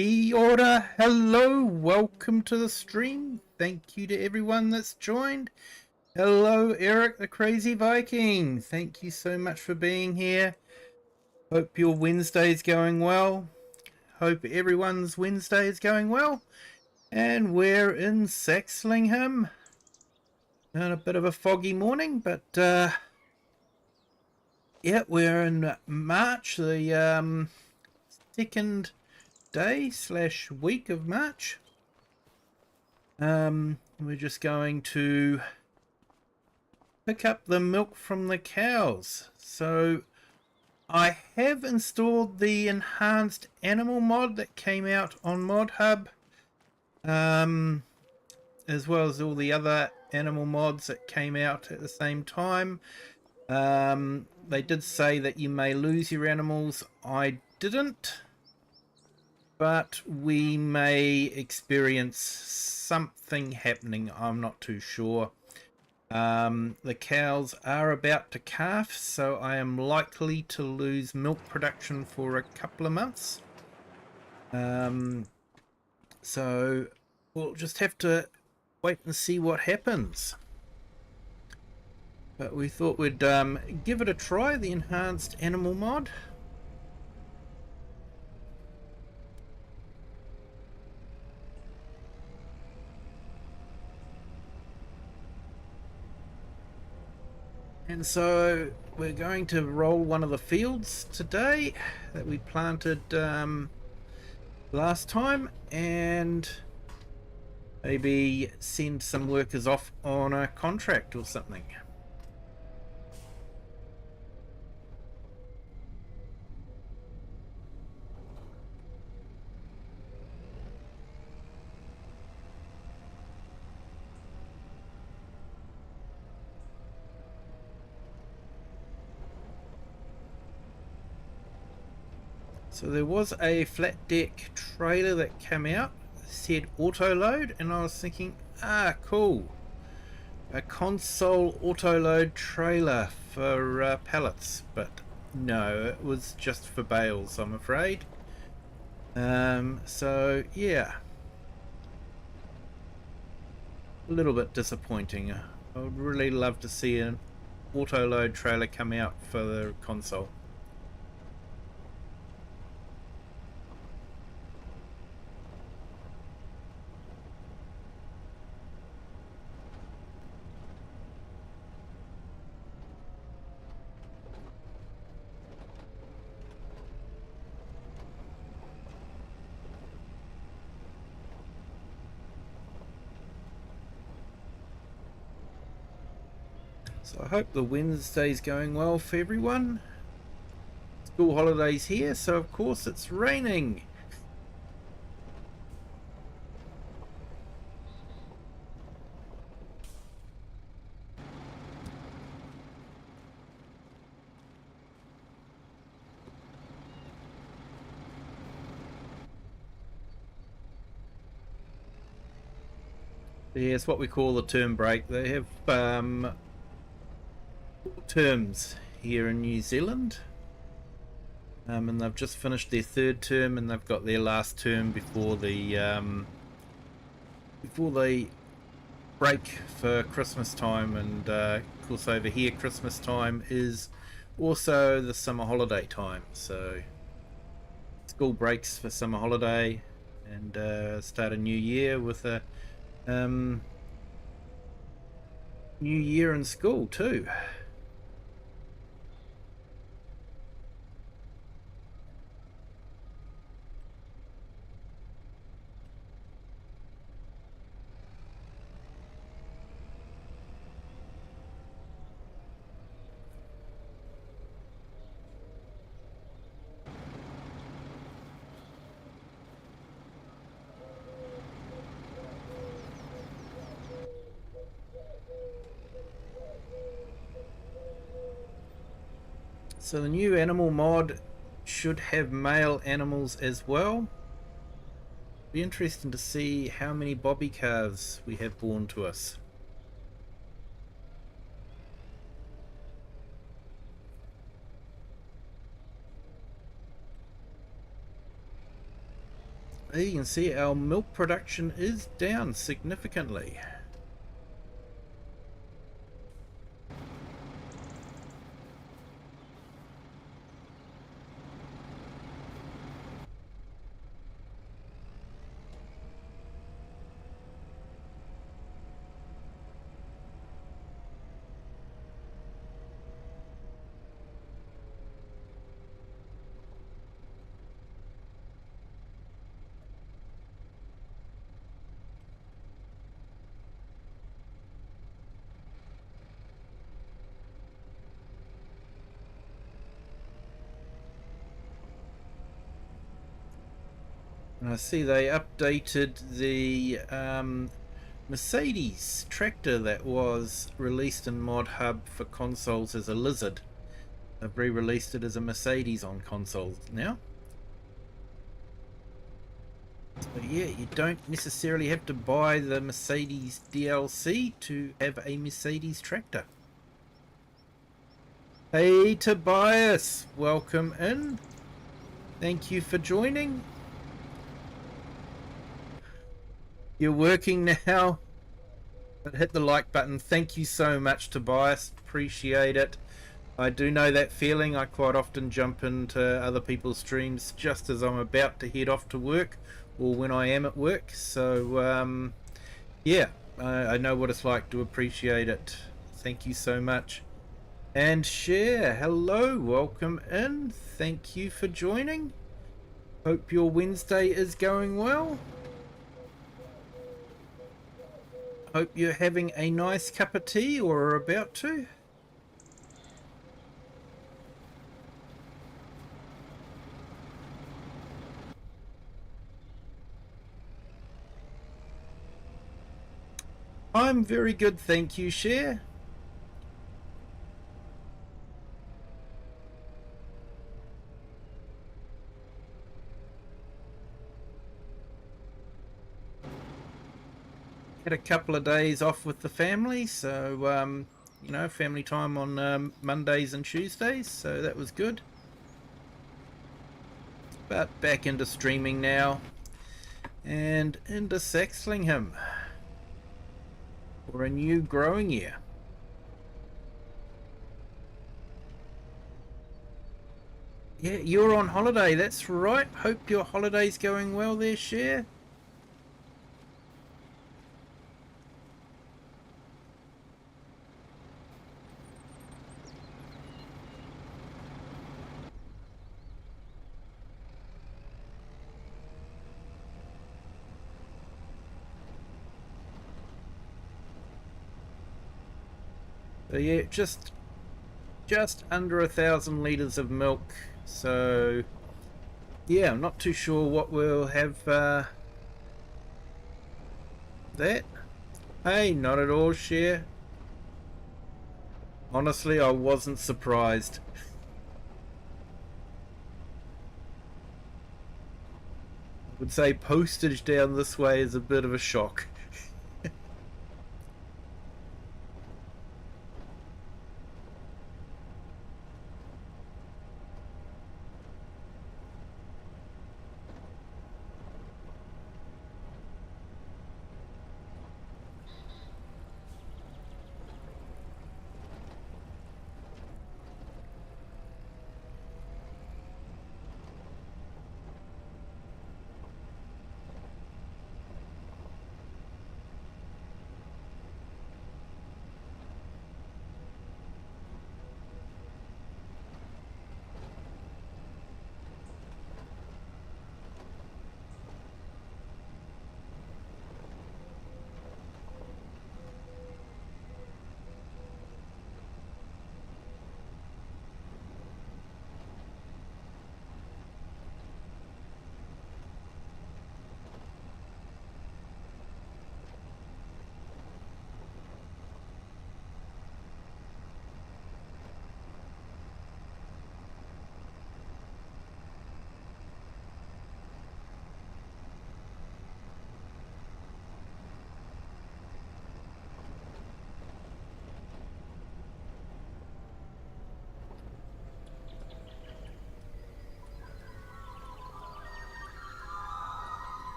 Kia ora, hello, welcome to the stream. Thank you to everyone that's joined. Hello, Eric the Crazy Viking. Thank you so much for being here. Hope your Wednesday's going well. Hope everyone's Wednesday is going well. And we're in Saxlingham. On a bit of a foggy morning, but yeah, we're in March, the second day / week of March. We're just going to pick up the milk from the cows. So I have installed the enhanced animal mod that came out on ModHub, as well as all the other animal mods that came out at the same time. They did say that you may lose your animals. I didn't, but we may experience something happening. I'm not too sure. The cows are about to calf, so I am likely to lose milk production for a couple of months. So we'll just have to wait and see what happens. But we thought we'd give it a try, the enhanced animal mod. And so we're going to roll one of the fields today that we planted last time, and maybe send some workers off on a contract or something. So there was a flat deck trailer that came out, said auto load, and I was thinking, cool, a console auto load trailer for pallets, but no, it was just for bales, I'm afraid. So yeah, a little bit disappointing. I would really love to see an auto load trailer come out for the console. So I hope the Wednesday's going well for everyone. School holidays here, so of course it's raining. Yeah, it's what we call the term break. They have terms here in New Zealand, and they've just finished their third term, and they've got their last term before they break for Christmas time. And of course over here Christmas time is also the summer holiday time, so school breaks for summer holiday and start a new year with a new year in school too. So the new animal mod should have male animals as well. Be interesting to see how many bobby calves we have born to us. You can see our milk production is down significantly. And I see they updated the Mercedes tractor that was released in Mod Hub for consoles as a lizard. They've re-released it as a Mercedes on consoles now. So yeah, you don't necessarily have to buy the Mercedes DLC to have a Mercedes tractor. Hey Tobias, welcome in. Thank you for joining. You're working now. But hit the like button. Thank you so much, Tobias. Appreciate it. I do know that feeling. I quite often jump into other people's streams just as I'm about to head off to work or when I am at work. So, yeah, I know what it's like. To appreciate it. Thank you so much. And Share, hello, welcome in. Thank you for joining. Hope your Wednesday is going well. Hope you're having a nice cup of tea or are about to. I'm very good, thank you, Share. Had a couple of days off with the family, so you know, family time on Mondays and Tuesdays, so that was good. But back into streaming now and into Saxlingham for a new growing year. Yeah, you're on holiday, that's right. Hope your holiday's going well there, Share. So yeah, just under 1,000 litres of milk. So yeah, I'm not too sure what we'll have that. Hey, not at all, Share. Honestly, I wasn't surprised. I would say postage down this way is a bit of a shock.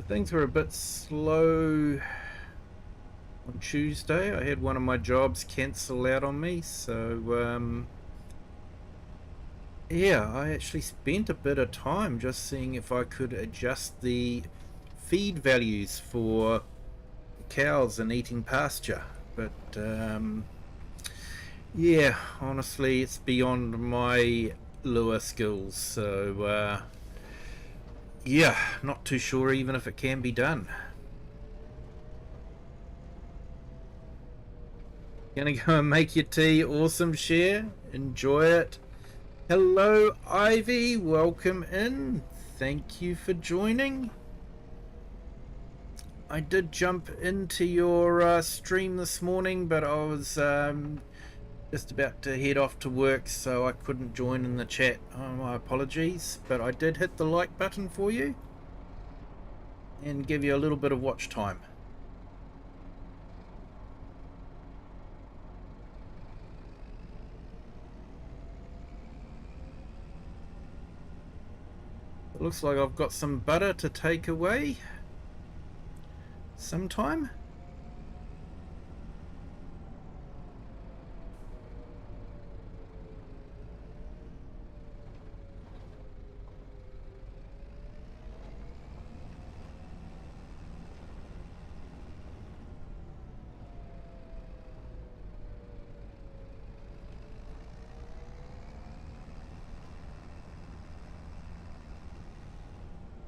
things were a bit slow on Tuesday. I had one of my jobs cancel out on me, so yeah, I actually spent a bit of time just seeing if I could adjust the feed values for cows and eating pasture, but yeah, honestly it's beyond my lure skills, so yeah, not too sure even if it can be done. Gonna go and make your tea. Awesome, share, enjoy it. Hello Ivy, welcome in, thank you for joining. I did jump into your stream this morning, but I was just about to head off to work, so I couldn't join in the chat. Oh, my apologies, but I did hit the like button for you and give you a little bit of watch time. It looks like I've got some butter to take away sometime.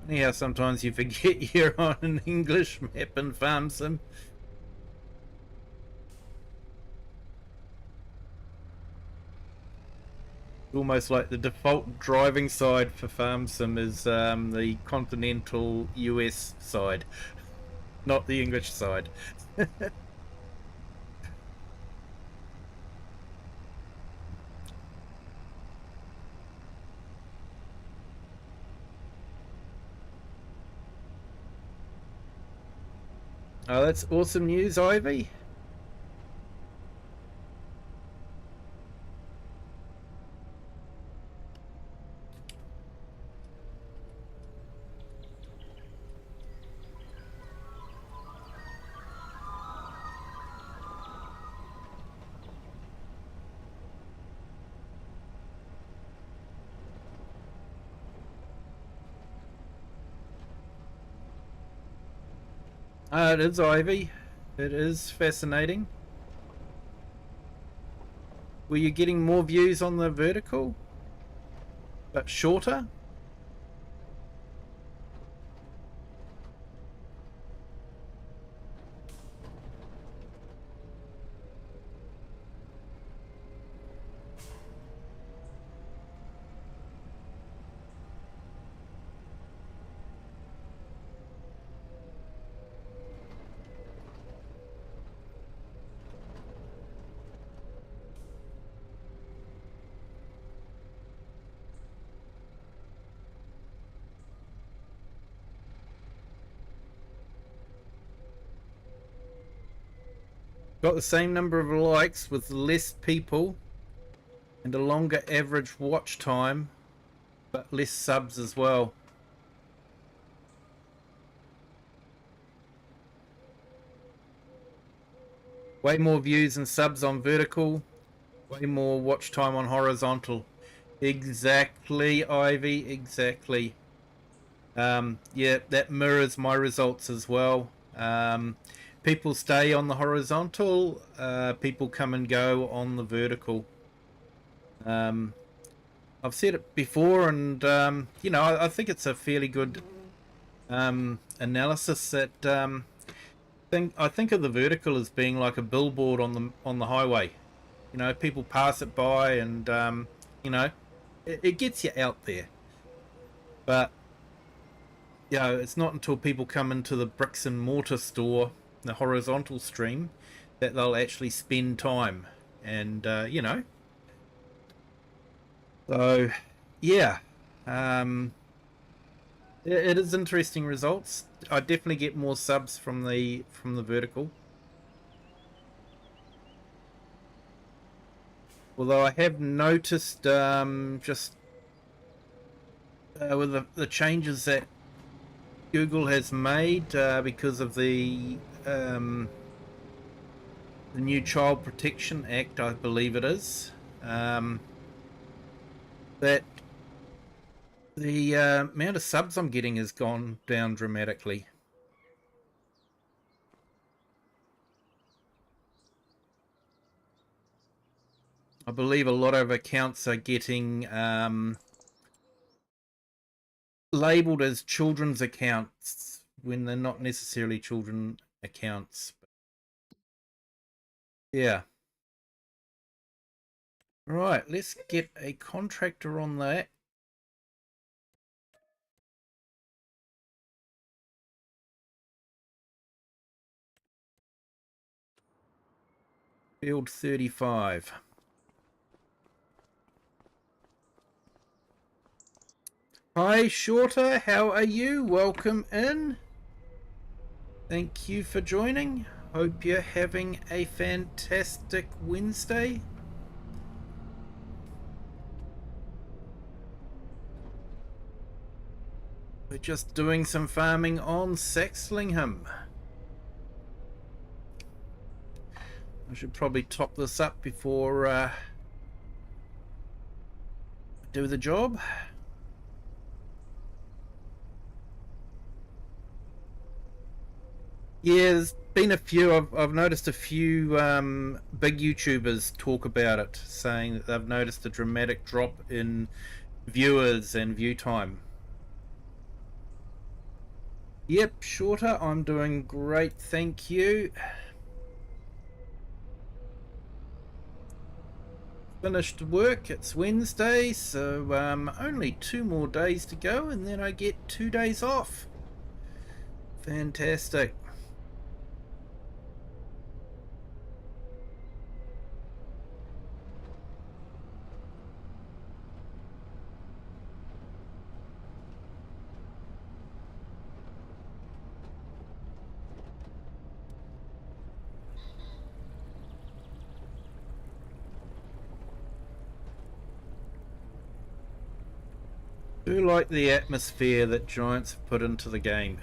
Yeah, sometimes you forget you're on an English map in Farm Sim. Almost like the default driving side for Farm Sim is the continental US side, not the English side. Oh, that's awesome news, Ivy. It is, Ivy. It is fascinating. Were you getting more views on the vertical, but shorter? Got the same number of likes with less people and a longer average watch time, but less subs as well. Way more views and subs on vertical, way more watch time on horizontal. Exactly, Ivy, exactly. Yeah, that mirrors my results as well. People stay on the horizontal, people come and go on the vertical. I've said it before, and you know, I think it's a fairly good analysis. That I think of the vertical as being like a billboard on the highway. You know, people pass it by, and you know, it gets you out there. But you know, it's not until people come into the bricks and mortar store, the horizontal stream, that they'll actually spend time. And you know, so yeah, it is interesting results. I definitely get more subs from the vertical. Although I have noticed just with the changes that Google has made because of the new Child Protection Act, I believe it is, that the amount of subs I'm getting has gone down dramatically. I believe a lot of accounts are getting labeled as children's accounts when they're not necessarily children accounts. Yeah. Right, let's get a contractor on that. Field 35. Hi, Shorter. How are you? Welcome in. Thank you for joining. Hope you're having a fantastic Wednesday. We're just doing some farming on Saxlingham. I should probably top this up before I do the job. Yeah, there's been a few. I've noticed a few big YouTubers talk about it, saying that they've noticed a dramatic drop in viewers and view time. Yep, Shorter, I'm doing great, thank you. Finished work, it's Wednesday, so only 2 more days to go and then I get 2 days off. Fantastic. Do like the atmosphere that Giants have put into the game.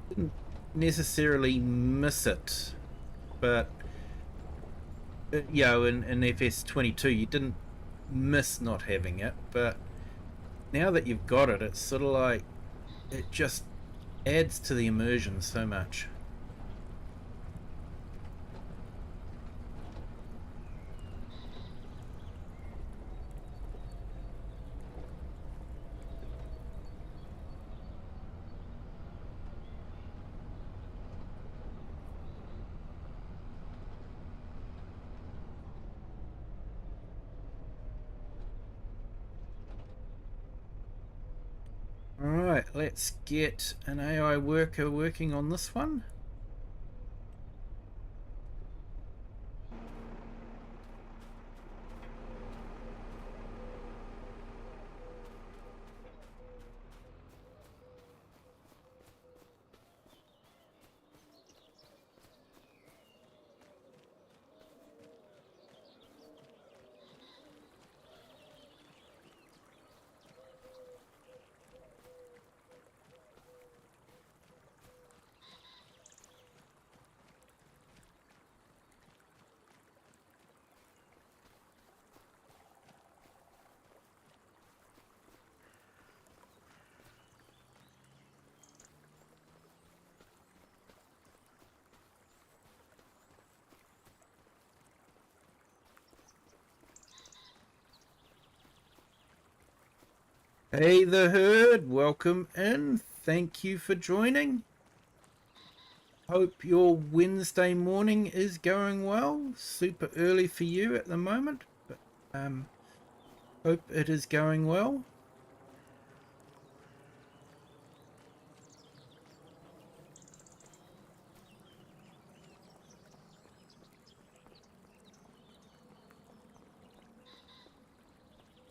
Didn't necessarily miss it, but you know, in FS22 you didn't miss not having it, but now that you've got it, it's sort of like it just adds to the immersion so much. Alright, let's get an AI worker working on this one. Hey the herd, welcome in. Thank you for joining. Hope your Wednesday morning is going well. Super early for you at the moment, but hope it is going well.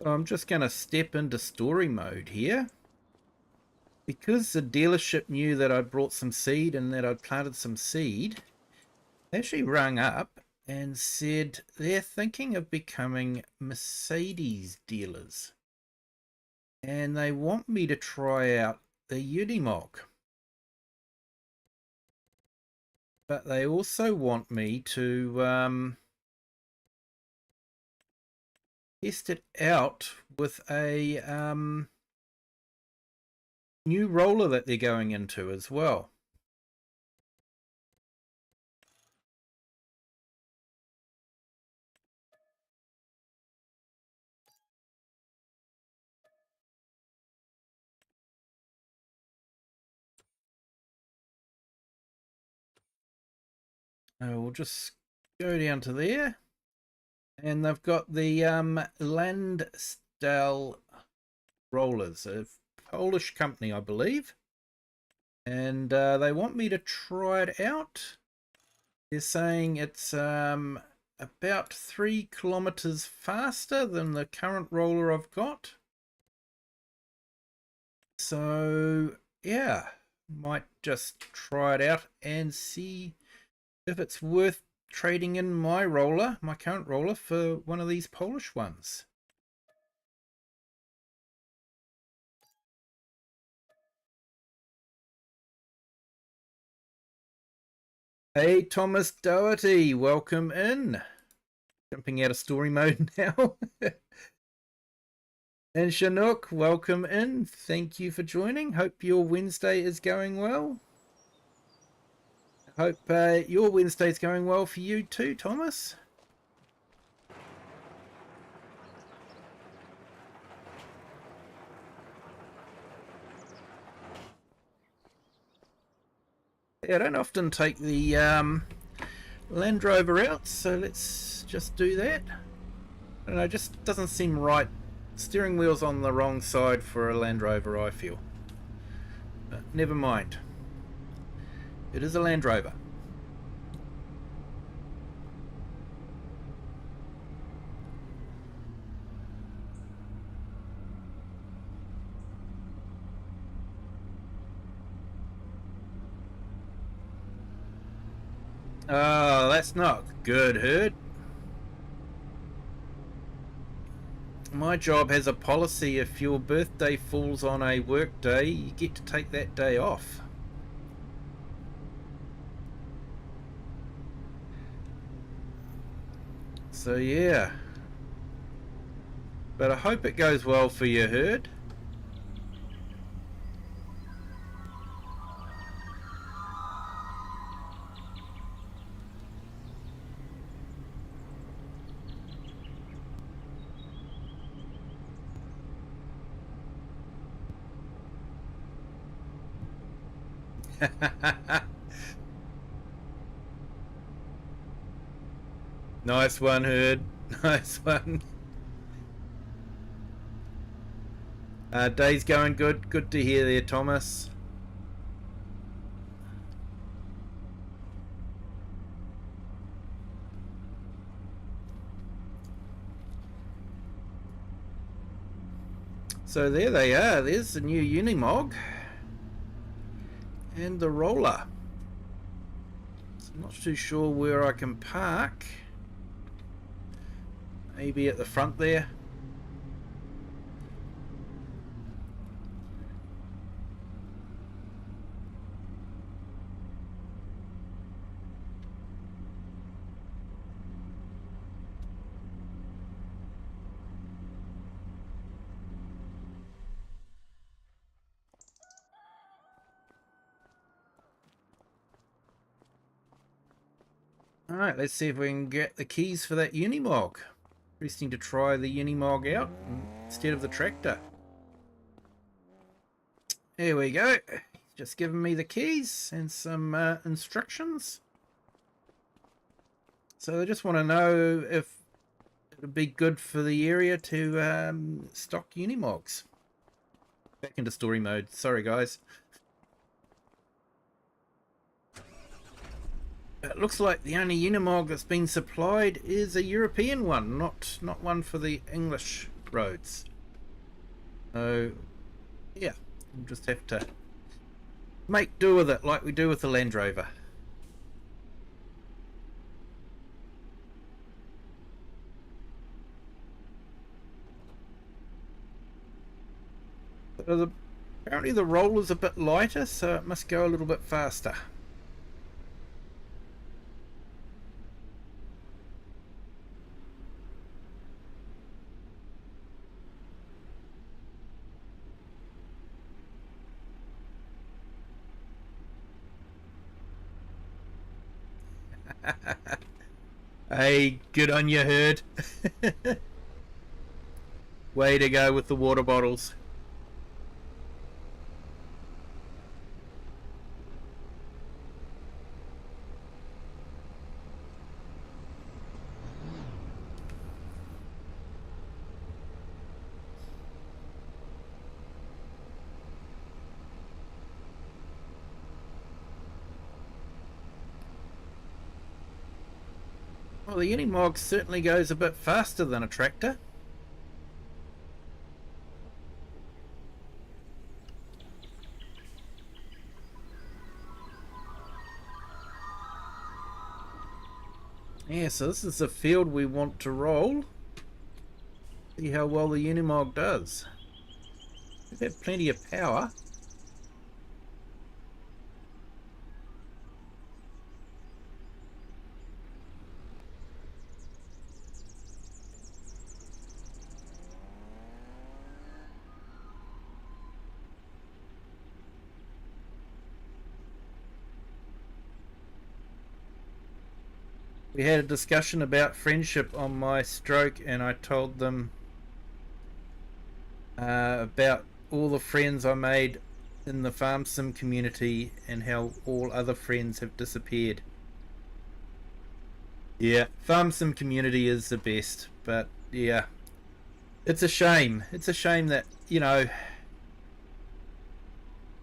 I'm just going to step into story mode here. Because the dealership knew that I'd brought some seed and that I'd planted some seed, they actually rung up and said they're thinking of becoming Mercedes dealers. And they want me to try out the Unimog. But they also want me to test it out with a new roller that they're going into as well. We'll just go down to there, and they've got the Landstyle rollers, a Polish company, I believe, and they want me to try it out. They're saying it's about 3 kilometers faster than the current roller I've got. So yeah, might just try it out and see if it's worth trading in my roller, my current roller, for one of these Polish ones. Hey, Thomas Doherty, welcome in. Jumping out of story mode now. And Chinook, welcome in. Thank you for joining. Hope your Wednesday is going well. Hope your Wednesday is going well for you too, Thomas. Yeah, I don't often take the Land Rover out, so let's just do that. I don't know, it just doesn't seem right. Steering wheel's on the wrong side for a Land Rover, I feel. But never mind. It is a Land Rover. Oh, that's not good, Herd. My job has a policy: if your birthday falls on a work day, you get to take that day off. So yeah. But I hope it goes well for you, Herd. Nice one, Herd. Nice one. Day's going good. Good to hear there, Thomas. So there they are. There's the new Unimog. And the roller. So I'm not too sure where I can park. Maybe at the front there. Alright, let's see if we can get the keys for that Unimog. Interesting to try the Unimog out instead of the tractor. Here we go. Just giving me the keys and some instructions. So I just want to know if it would be good for the area to stock Unimogs. Back into story mode. Sorry, guys. It looks like the only Unimog that's been supplied is a European one, not one for the English roads. So, yeah, we'll just have to make do with it like we do with the Land Rover. Apparently the roller's a bit lighter, so it must go a little bit faster. Hey, good on you, herd. Way to go with the water bottles. Well, the Unimog certainly goes a bit faster than a tractor. Yeah, so this is the field we want to roll. See how well the Unimog does. We've had plenty of power. We had a discussion about friendship on my stroke, and I told them about all the friends I made in the farm sim community and how all other friends have disappeared. Yeah, farm sim community is the best, but yeah, it's a shame. It's a shame that,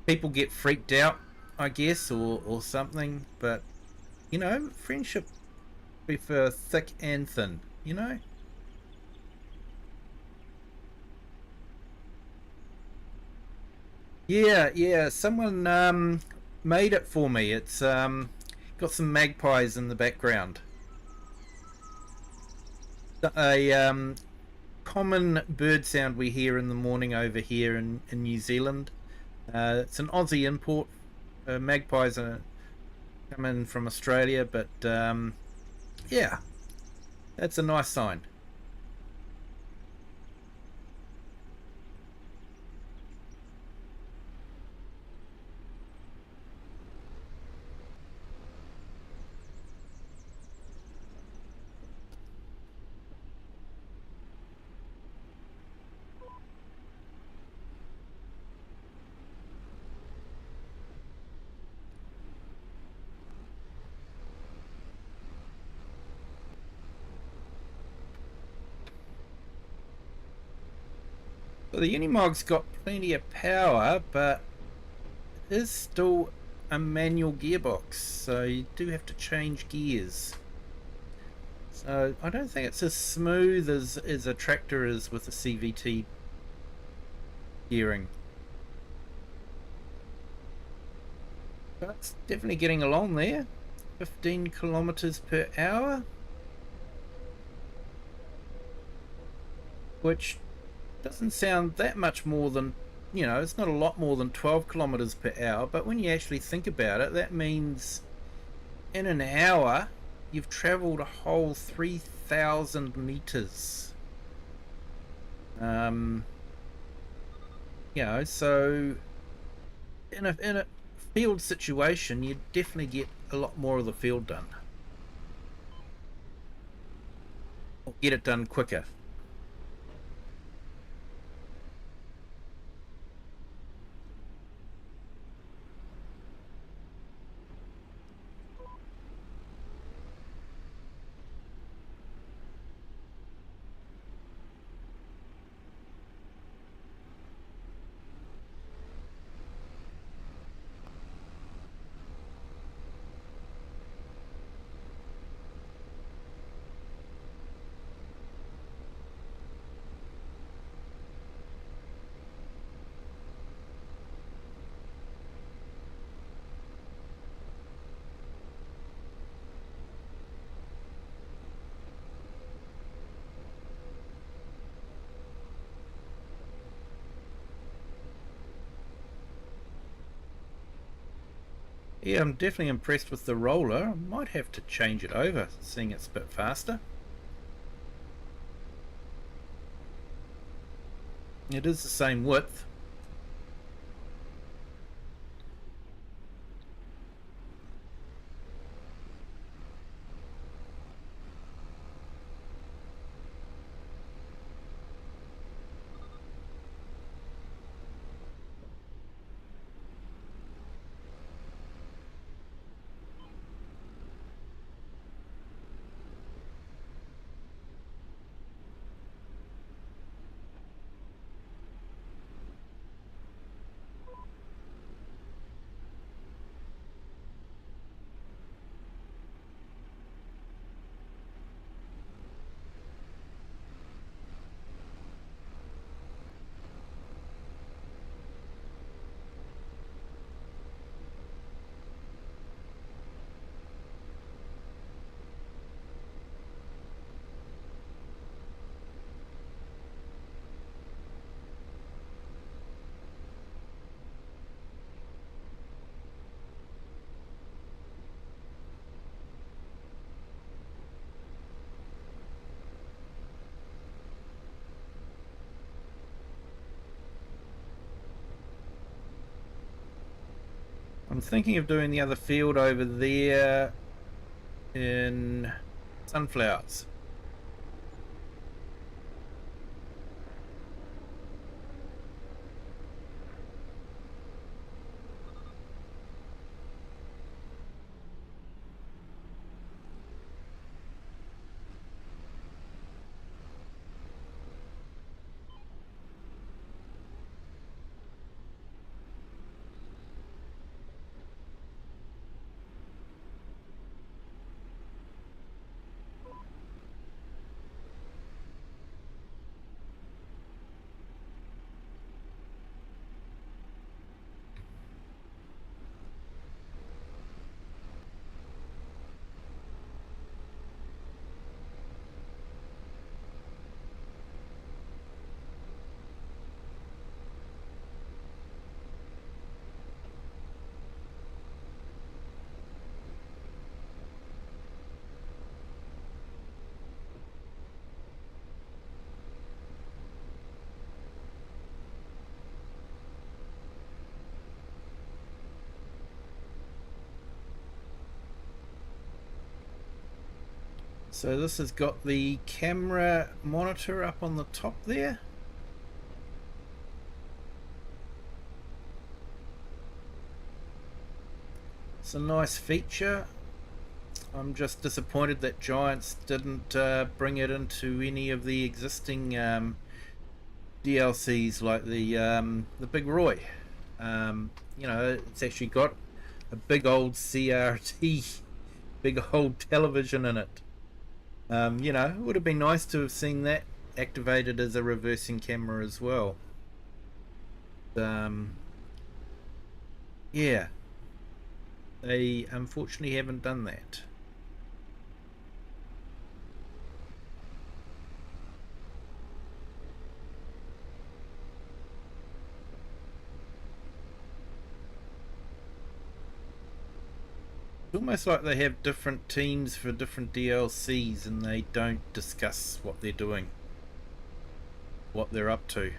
people get freaked out, I guess, or something, but friendship prefer thick and thin. Yeah, someone made it for me. It's got some magpies in the background. A common bird sound we hear in the morning over here in New Zealand. It's an Aussie import. Magpies come in from Australia, but yeah, that's a nice sign. So the Unimog's got plenty of power, but it is still a manual gearbox, so you do have to change gears. So I don't think it's as smooth as a tractor is with a CVT gearing. But it's definitely getting along there. 15 kilometers per hour, which doesn't sound that much more than, it's not a lot more than 12 kilometers per hour, but when you actually think about it, that means in an hour you've traveled a whole 3,000 meters. So in a field situation, you definitely get a lot more of the field done, or get it done quicker. Yeah, I'm definitely impressed with the roller. I might have to change it over, seeing it's a bit faster. It is the same width. I'm thinking of doing the other field over there in sunflowers. So this has got the camera monitor up on the top there. It's a nice feature. I'm just disappointed that Giants didn't bring it into any of the existing DLCs like the Big Roy. You know, it's actually got a big old CRT, big old television in it. You know, it would have been nice to have seen that activated as a reversing camera as well. Yeah, they unfortunately haven't done that. It's almost like they have different teams for different DLCs and they don't discuss what they're doing, what they're up to.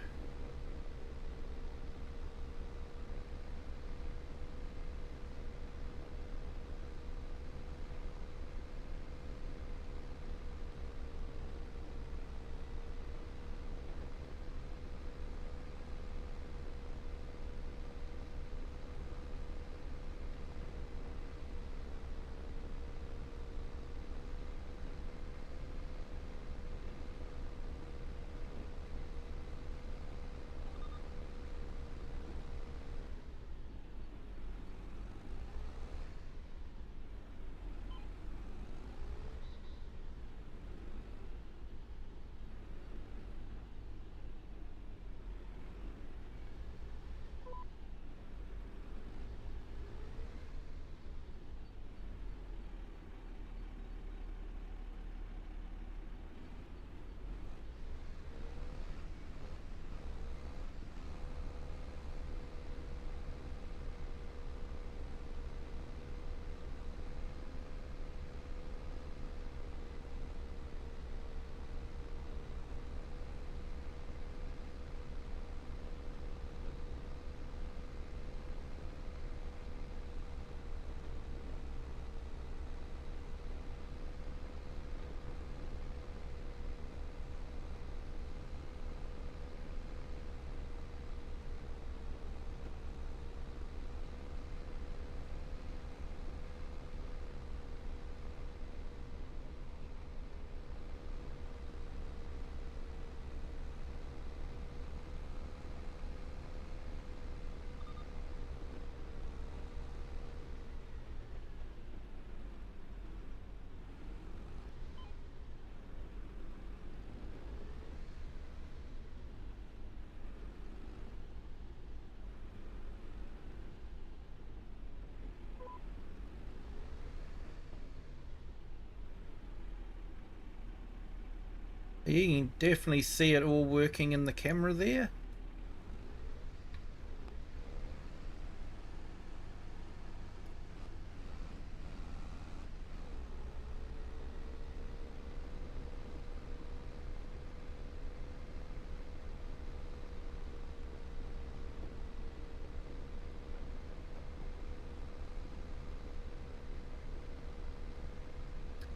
You can definitely see it all working in the camera there.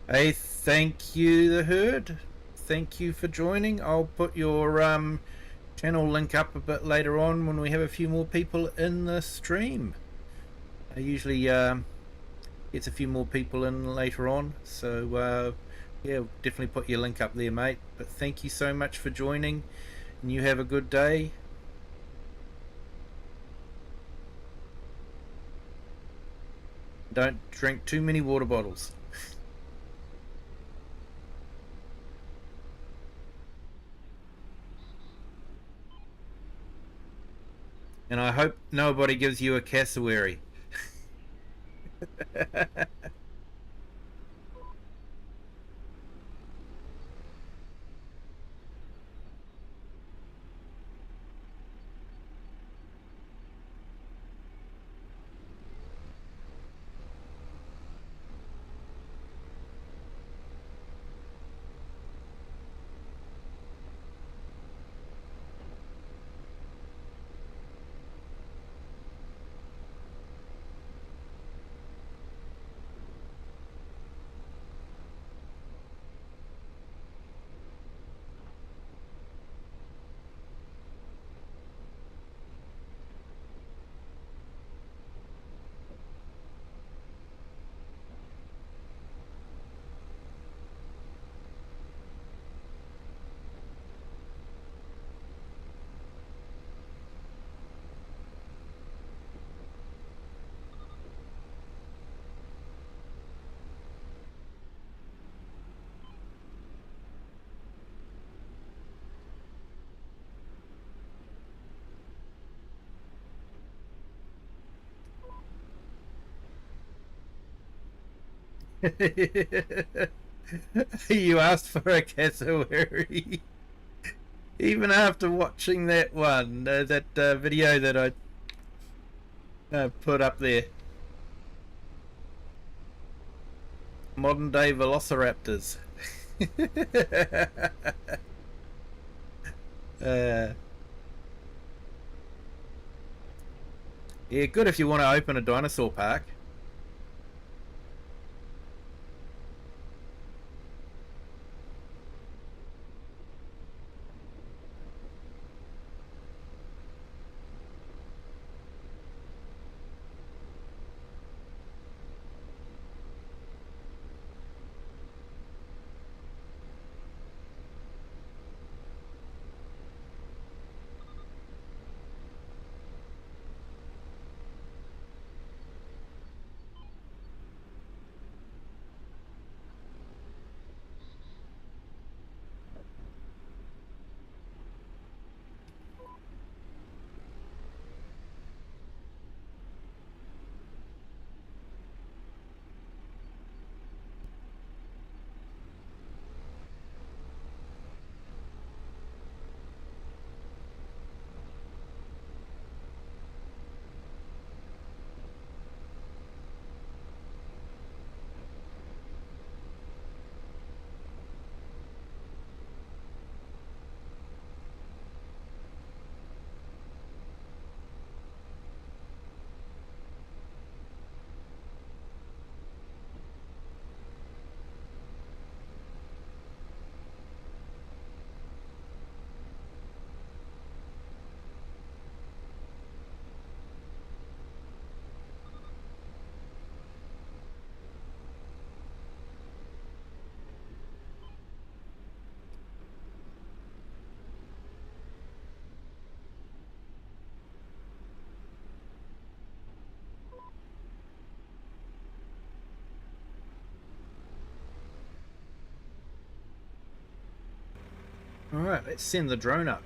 Hey, thank you, the herd. Thank you for joining. I'll put your channel link up a bit later on when we have a few more people in the stream. I usually gets a few more people in later on, so yeah, definitely put your link up there, mate. But thank you so much for joining, and you have a good day. Don't drink too many water bottles. And I hope nobody gives you a cassowary. You asked for a cassowary. Even after watching that one, that video that I put up there. Modern day velociraptors. Yeah, good if you want to open a dinosaur park. Alright, let's send the drone up.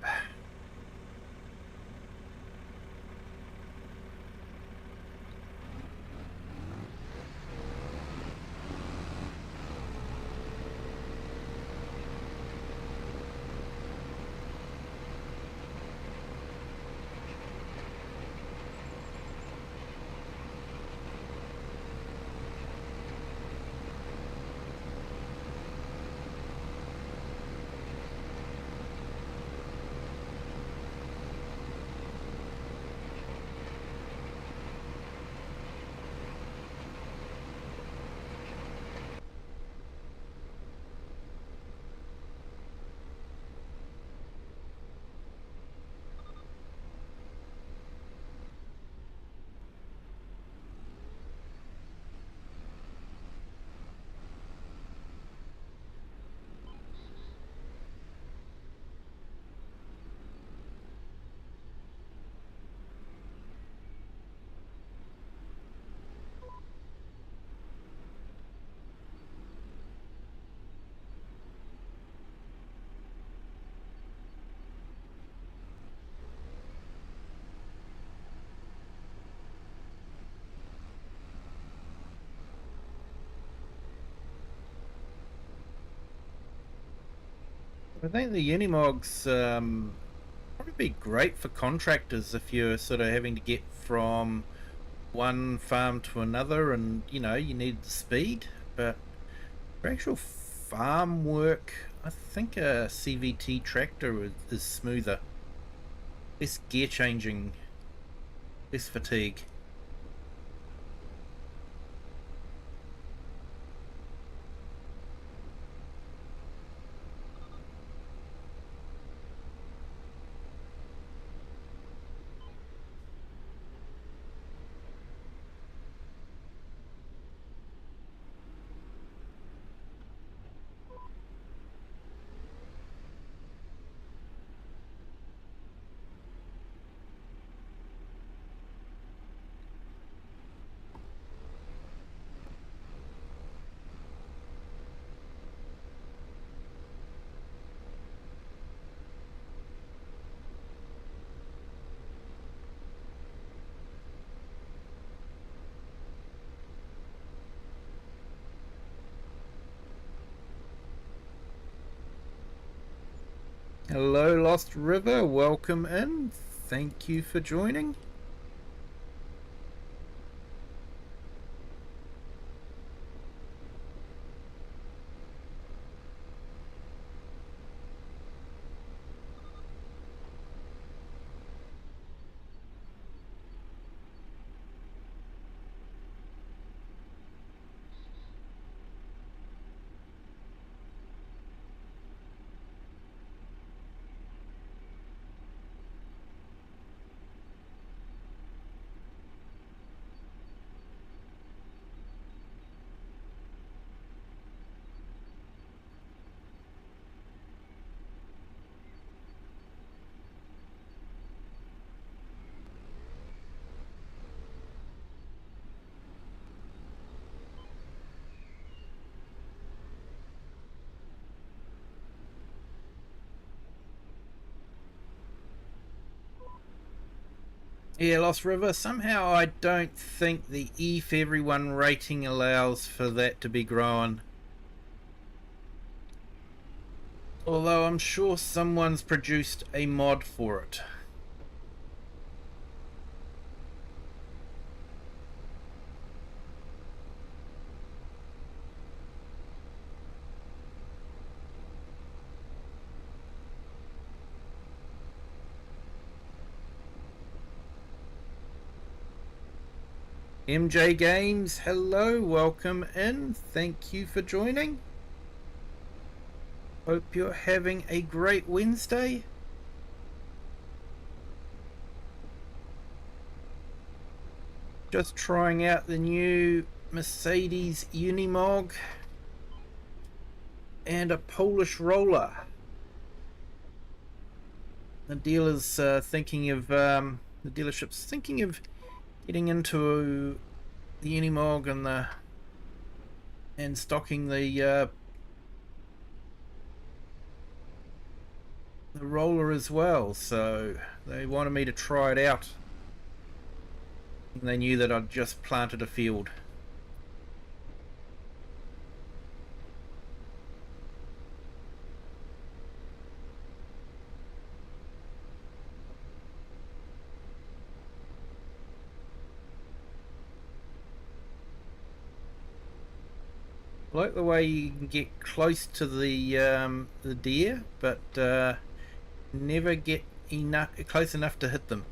I think the Unimog's probably be great for contractors if you're sort of having to get from one farm to another, and you need the speed. But for actual farm work, I think a CVT tractor is smoother, less gear changing, less fatigue. Hello, Lost River. Welcome in. Thank you for joining. Yeah, Lost River. Somehow I don't think the EF Everyone rating allows for that to be grown. Although I'm sure someone's produced a mod for it. MJ Games, hello, welcome in. Thank you for joining. Hope you're having a great Wednesday. Just trying out the new Mercedes Unimog and a Polish roller. The dealership's thinking of getting into the Unimog and stocking the roller as well, so they wanted me to try it out. And they knew that I'd just planted a field. I like the way you can get close to the deer, but never get close enough to hit them.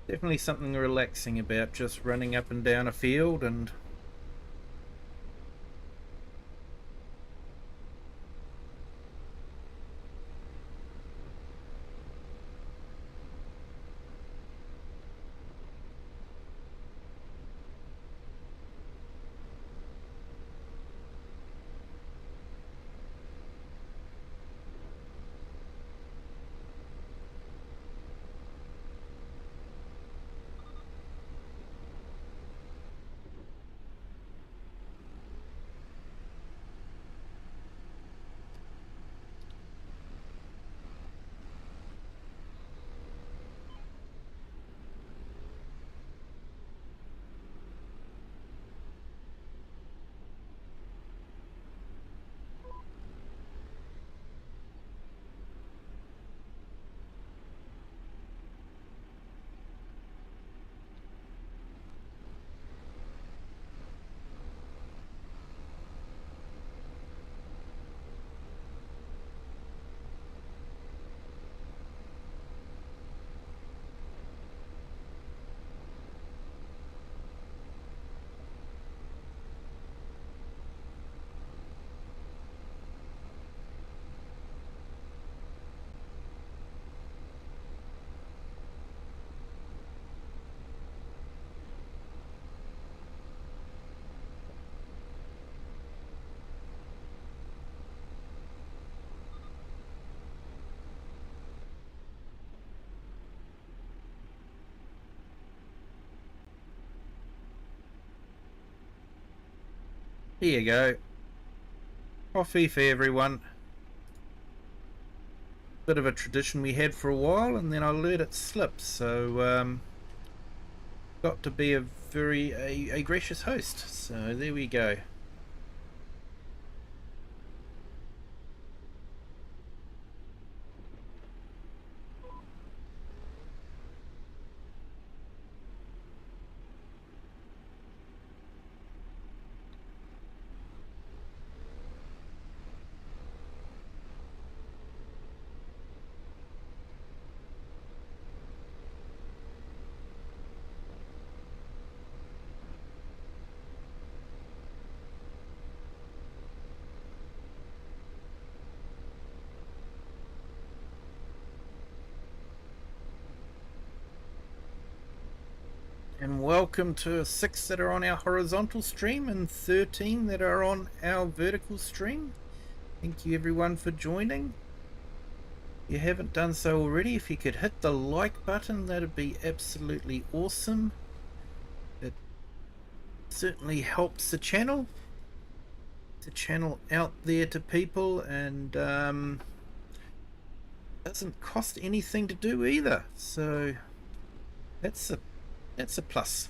Definitely something relaxing about just running up and down a field and here you go. Coffee for everyone. Bit of a tradition we had for a while, and then I let it slip. So got to be a gracious host. So there we go. And welcome to 6 that are on our horizontal stream and 13 that are on our vertical stream. Thank you everyone for joining. If you haven't done so already, if you could hit the like button, that'd be absolutely awesome. It certainly helps the channel out there to people, and doesn't cost anything to do either, so that's a plus.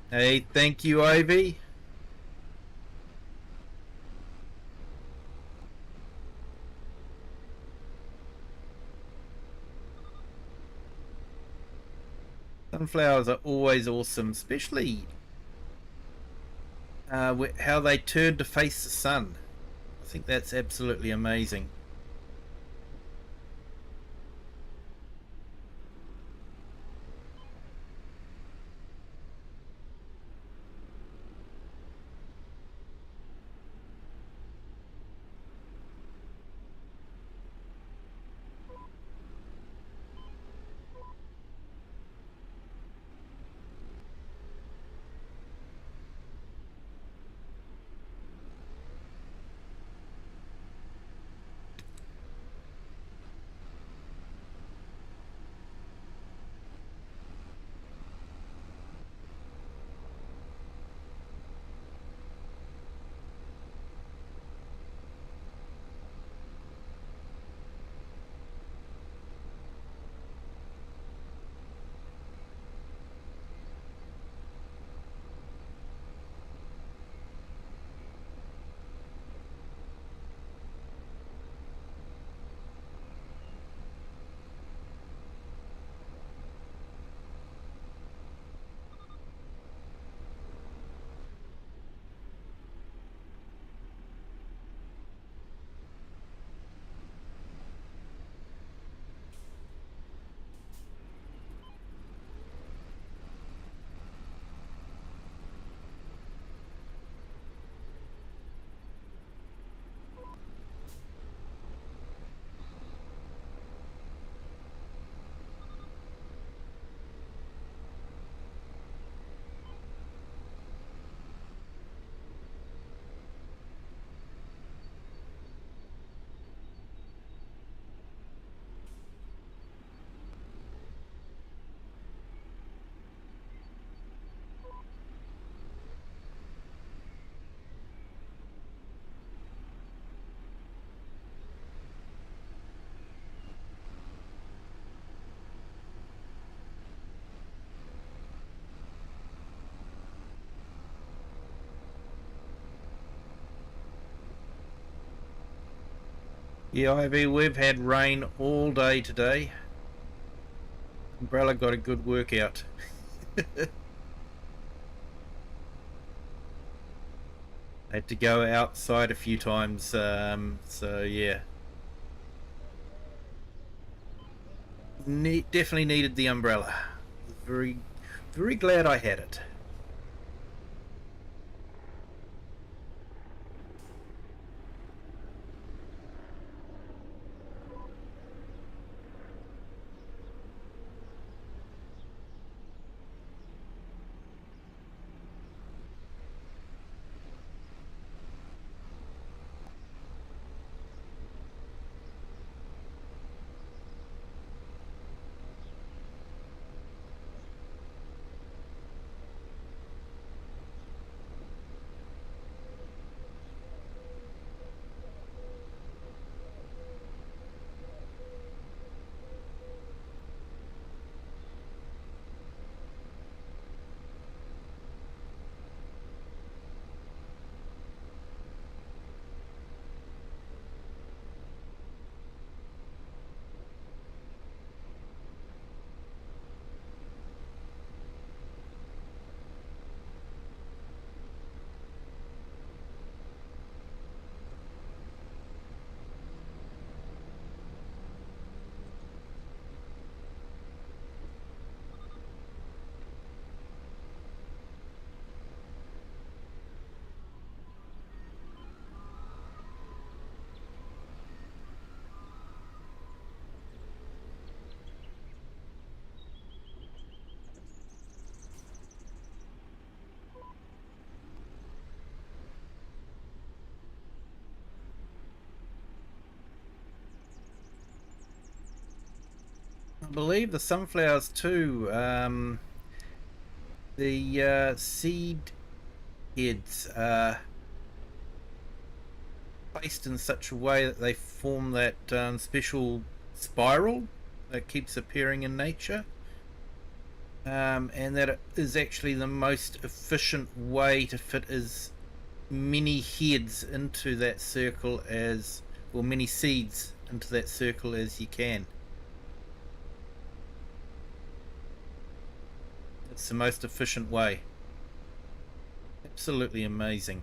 Hey, thank you, Ivy. Sunflowers are always awesome, especially how they turn to face the sun. I think that's absolutely amazing. Yeah, Ivy, we've had rain all day today. Umbrella got a good workout. I had to go outside a few times, so yeah. Definitely needed the umbrella. Very, very glad I had it. I believe the sunflowers too. The seed heads are placed in such a way that they form that special spiral that keeps appearing in nature, and that it is actually the most efficient way to fit as many heads into that circle as, or many seeds into that circle as you can. It's the most efficient way. Absolutely amazing.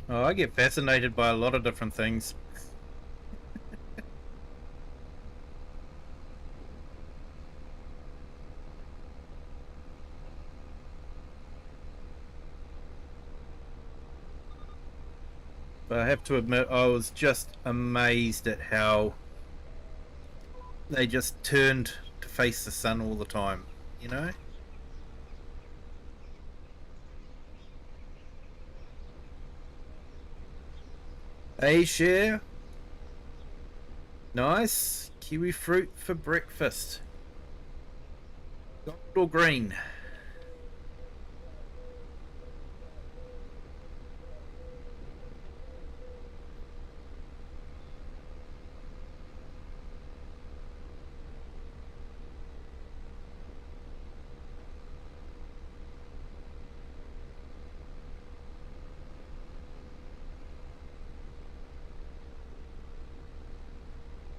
Oh, I get fascinated by a lot of different things. But I have to admit, I was just amazed at how they just turned to face the sun all the time, you know? Hey, share. Nice. Kiwi fruit for breakfast. Gold or green?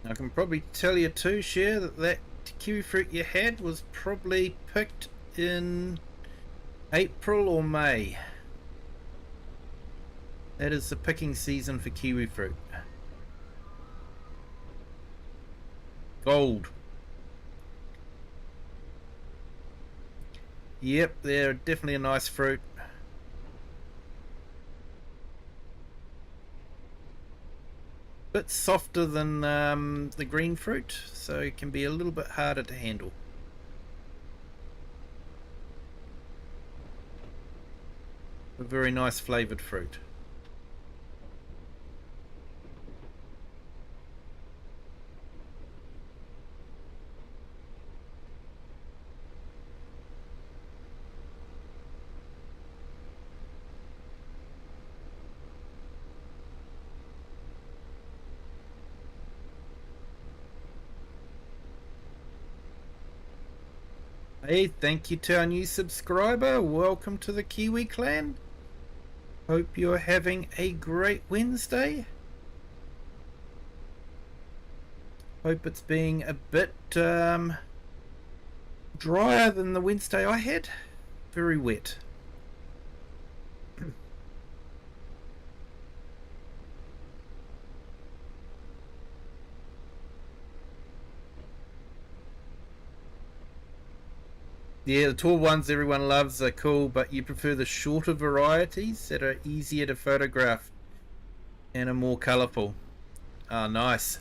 I can probably tell you too, Share, that kiwi fruit you had was probably picked in April or May. That is the picking season for kiwi fruit. Gold. Yep, they're definitely a nice fruit. Bit softer than the green fruit, so it can be a little bit harder to handle. A very nice flavoured fruit. Hey, thank you to our new subscriber. Welcome to the Kiwi clan. Hope you're having a great Wednesday. Hope it's being a bit drier than the Wednesday I had. Very wet. Yeah, the tall ones everyone loves are cool, but you prefer the shorter varieties that are easier to photograph and are more colourful. Ah, nice.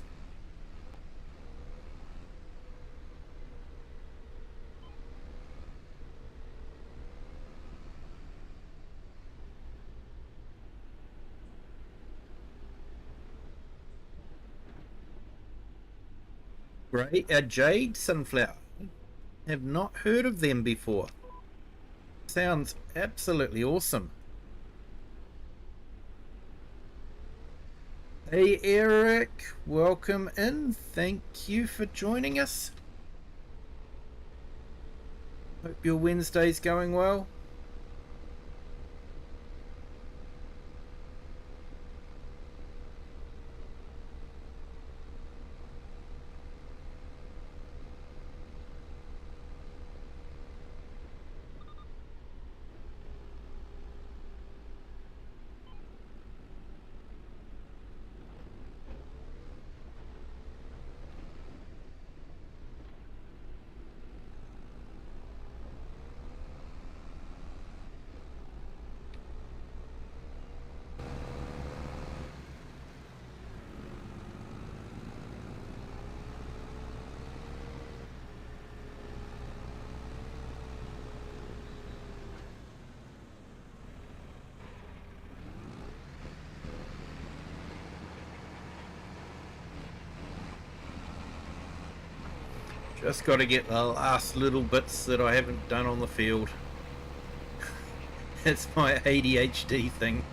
Great. A jade sunflower. Have not heard of them before. Sounds absolutely awesome. Hey Eric, welcome in. Thank you for joining us. Hope your Wednesday's going well. Just got to get the last little bits that I haven't done on the field. It's my ADHD thing.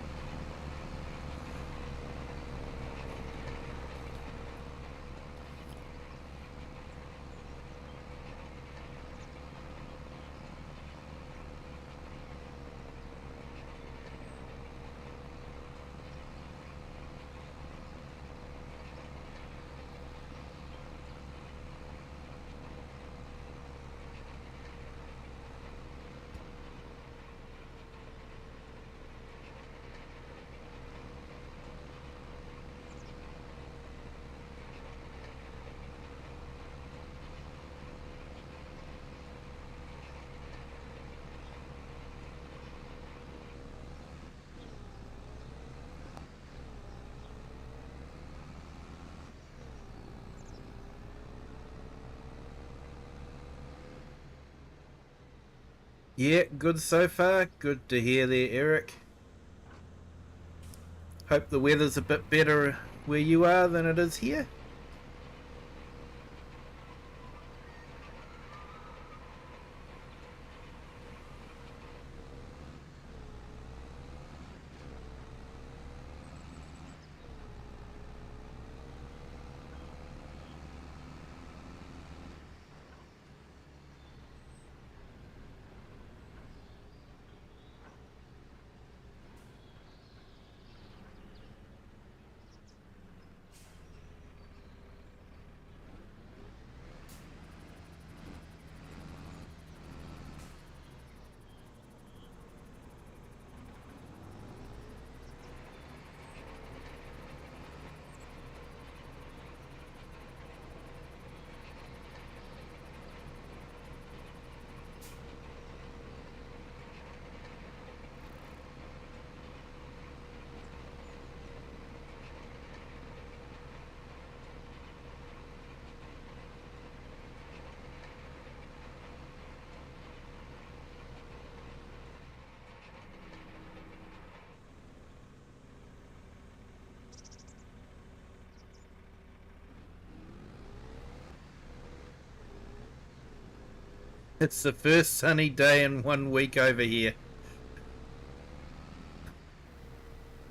Yeah, good so far. Good to hear there, Eric. Hope the weather's a bit better where you are than it is here. It's the first sunny day in 1 week over here.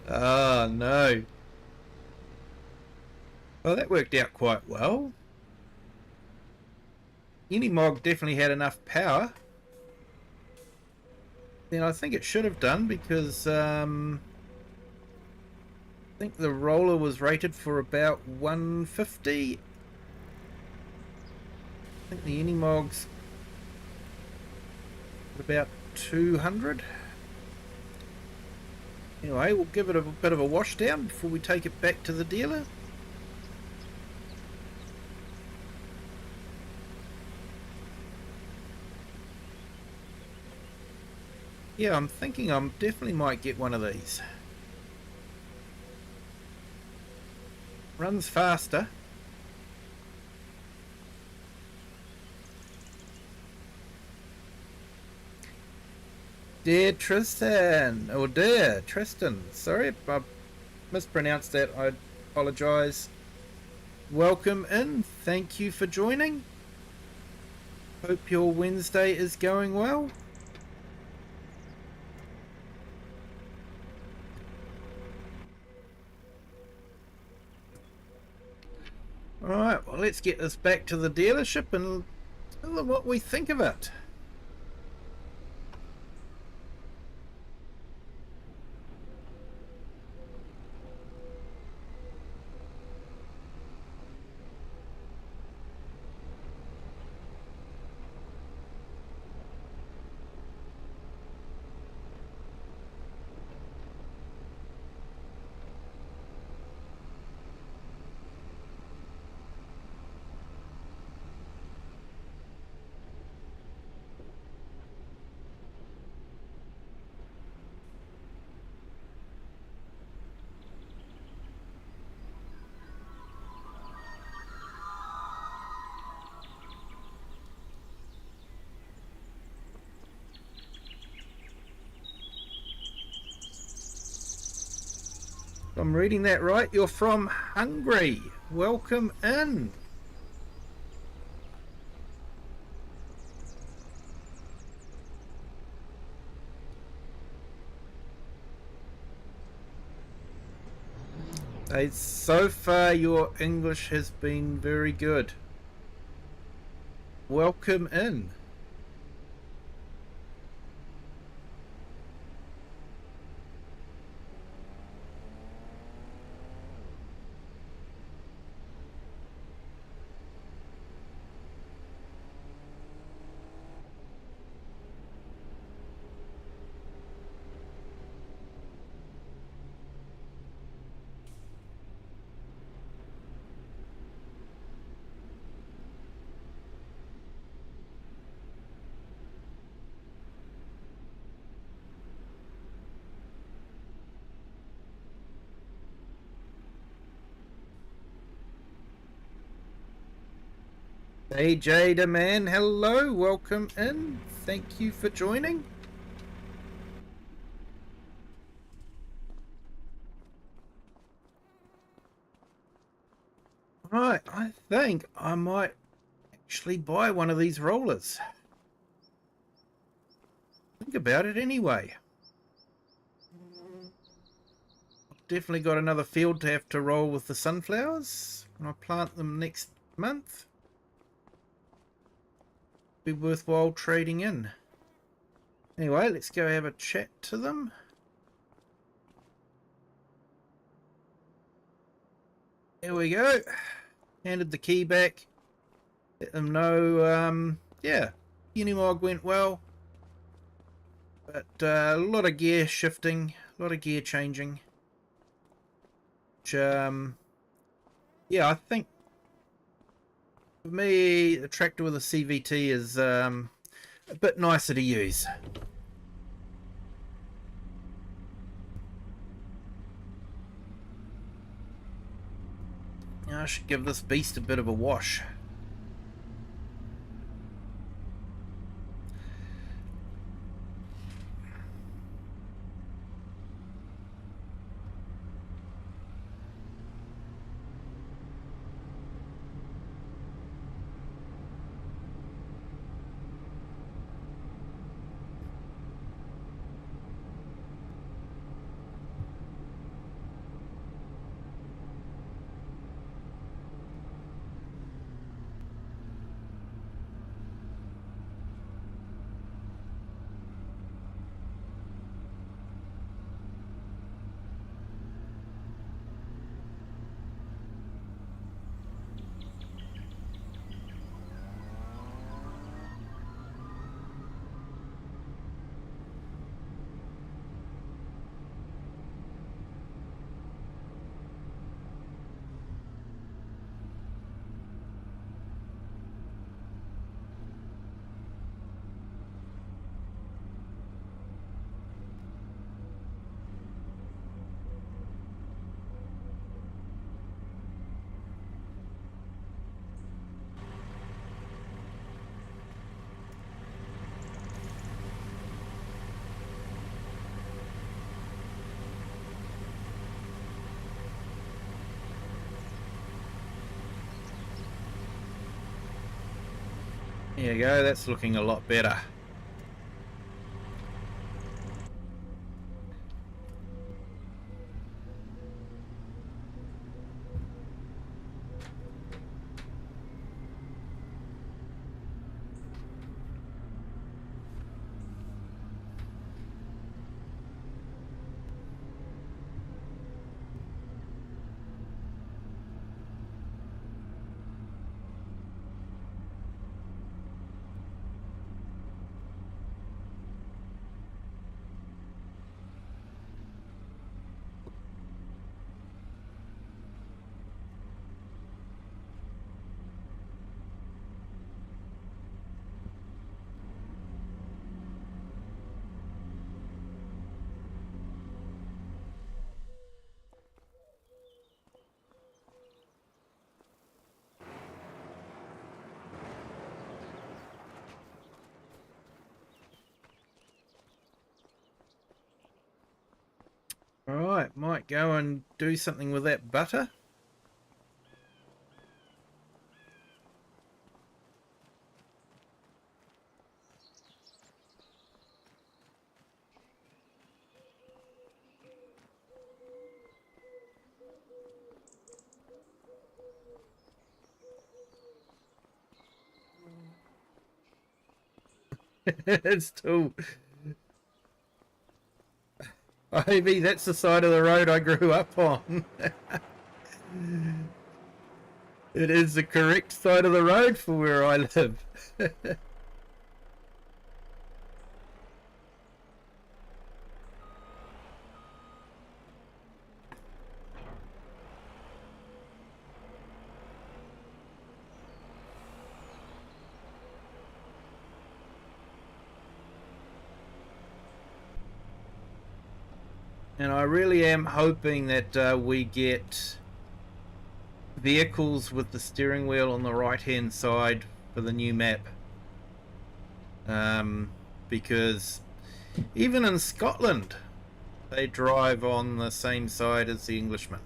Oh, no. Well, that worked out quite well. Unimog definitely had enough power. Then I think it should have done because I think the roller was rated for about 150. I think the Unimog's about 200. Anyway, we'll give it a bit of a wash down before we take it back to the dealer. Yeah, I'm thinking I definitely might get one of these. Runs faster. Dear Tristan, or dear Tristan, sorry if I mispronounced that, I apologise. Welcome in, thank you for joining. Hope your Wednesday is going well. Alright, well let's get this back to the dealership and tell them what we think of it. If I'm reading that right, you're from Hungary. Welcome in. So far your English has been very good. Welcome in. Hey Jada man, hello, welcome in. thank you for joining. Right, I think I might actually buy one of these rollers. Think about it anyway. I've definitely got another field to have to roll with the sunflowers when I plant them next month. Be worthwhile trading in. Anyway, let's go have a chat to them. There we go. Handed the key back. Let them know, yeah, Unimog went well. But a lot of gear shifting, a lot of gear changing. Which, yeah, I think for me, a tractor with a CVT is a bit nicer to use. I should give this beast a bit of a wash. There you go, that's looking a lot better. Alright, might go and do something with that butter. It's still... Maybe that's the side of the road I grew up on. It is the correct side of the road for where I live. And I really am hoping that we get vehicles with the steering wheel on the right hand side for the new map. because even in Scotland they drive on the same side as the Englishmen.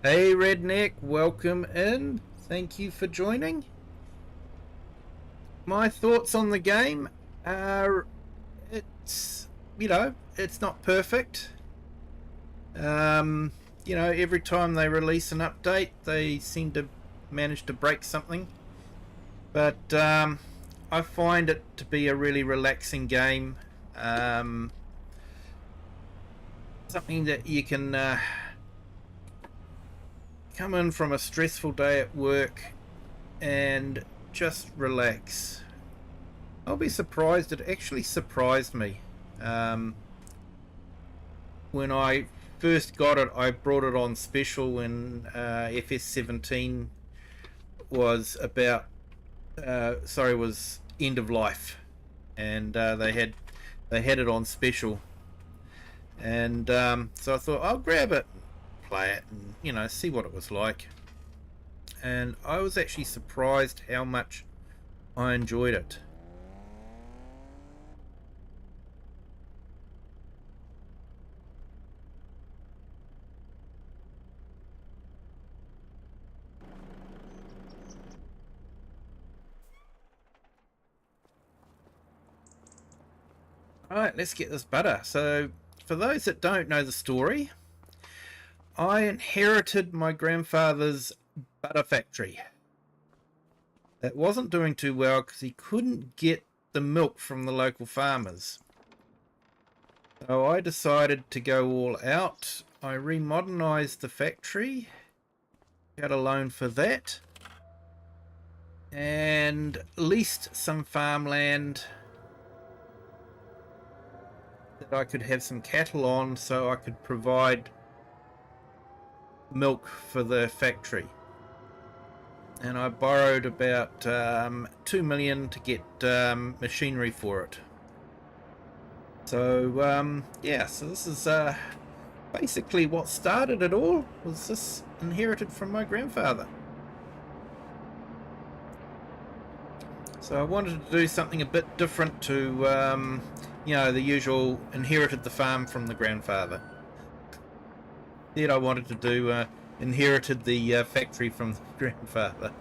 Hey Redneck, welcome in. Thank you for joining. My thoughts on the game are, it's, you know, it's not perfect. You know, every time they release an update, they seem to manage to break something. But I find it to be a really relaxing game. Something that you can come in from a stressful day at work and just relax. I'll be surprised. It actually surprised me. When I first got it, I brought it on special when FS17 was about was end of life, and they had it on special, and so I thought I'll grab it, play it, and see what it was like. And I was actually surprised how much I enjoyed it. Alright, let's get this butter. So, for those that don't know the story, I inherited my grandfather's butter factory. It wasn't doing too well because he couldn't get the milk from the local farmers. So I decided to go all out. I remodernized the factory, got a loan for that, and leased some farmland that I could have some cattle on so I could provide milk for the factory. And I borrowed about 2 million to get machinery for it. So yeah, so this is basically what started it all, was this inherited from my grandfather. So I wanted to do something a bit different to the usual inherited the farm from the grandfather. Then I wanted to do inherited the factory from the grandfather.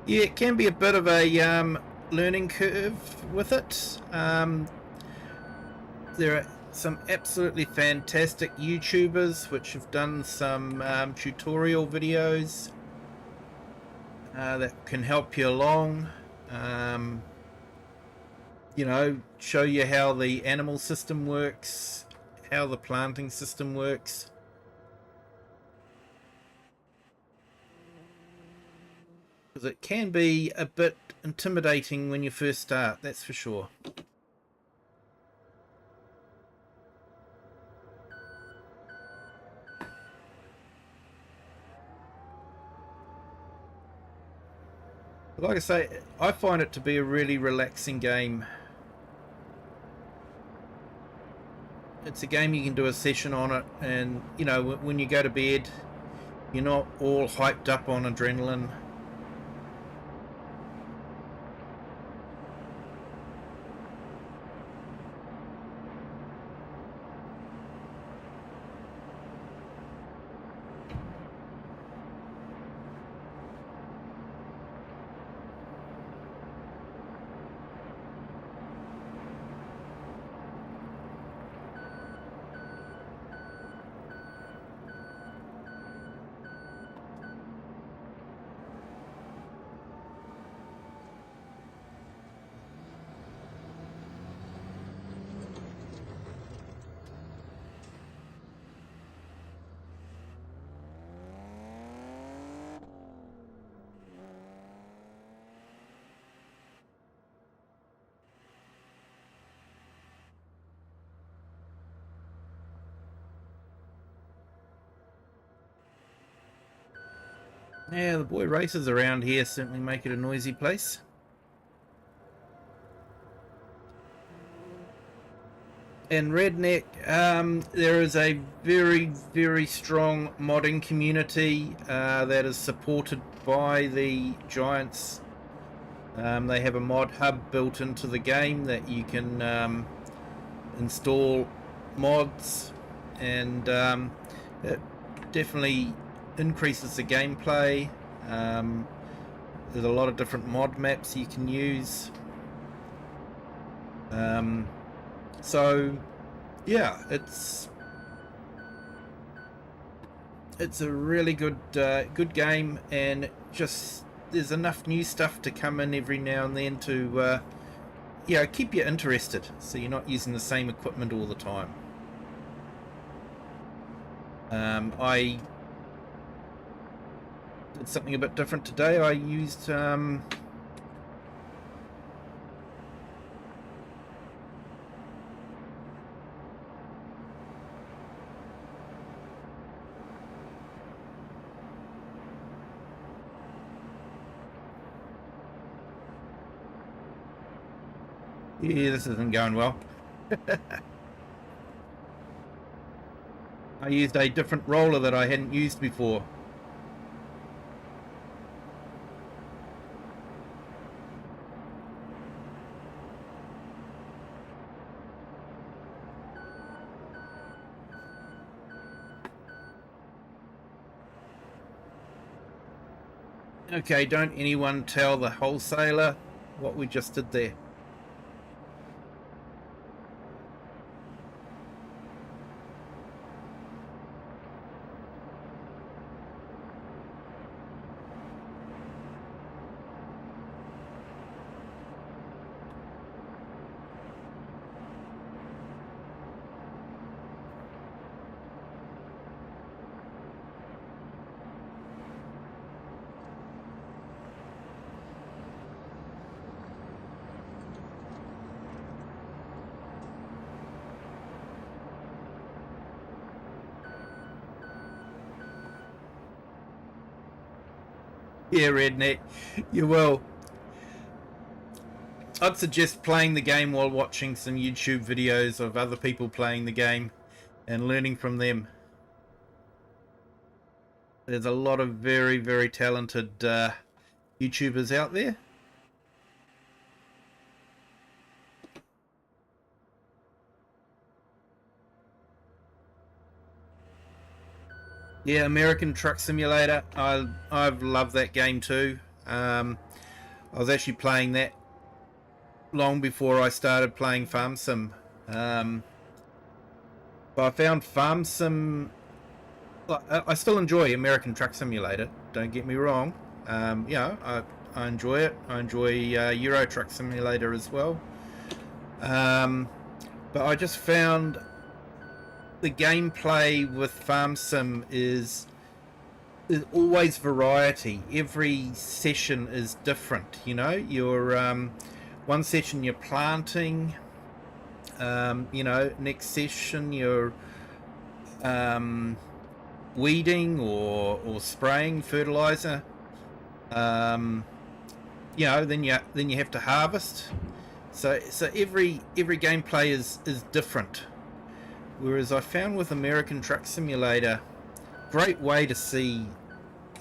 Yeah, it can be a bit of a learning curve with it. There are some absolutely fantastic YouTubers which have done some tutorial videos that can help you along. Show you how the animal system works, how the planting system works. Because it can be a bit intimidating when you first start, that's for sure. Like I say, I find it to be a really relaxing game. It's a game you can do a session on it, and when you go to bed, you're not all hyped up on adrenaline. Yeah, the boy races around here certainly make it a noisy place. And Redneck, there is a very, very strong modding community that is supported by the Giants. They have a mod hub built into the game that you can install mods, and it definitely increases the gameplay. There's a lot of different mod maps you can use. So yeah, it's a really good game, and just there's enough new stuff to come in every now and then to keep you interested, so you're not using the same equipment all the time. I did something a bit different today. I used yeah, this isn't going well. I used a different roller that I hadn't used before. Okay, don't anyone tell the wholesaler what we just did there. Yeah, Redneck, you will. I'd suggest playing the game while watching some YouTube videos of other people playing the game and learning from them. There's a lot of very, very talented YouTubers out there. Yeah, American Truck Simulator. I've loved that game too. I was actually playing that long before I started playing Farm Sim. But I found Farm Sim. I still enjoy American Truck Simulator. Don't get me wrong. I enjoy it. I enjoy Euro Truck Simulator as well. But I just found the gameplay with Farm Sim is there's always variety. Every session is different. You know, you're one session you're planting. Next session you're weeding or spraying fertilizer. Then you have to harvest. So every gameplay is different. Whereas I found with American Truck Simulator, great way to see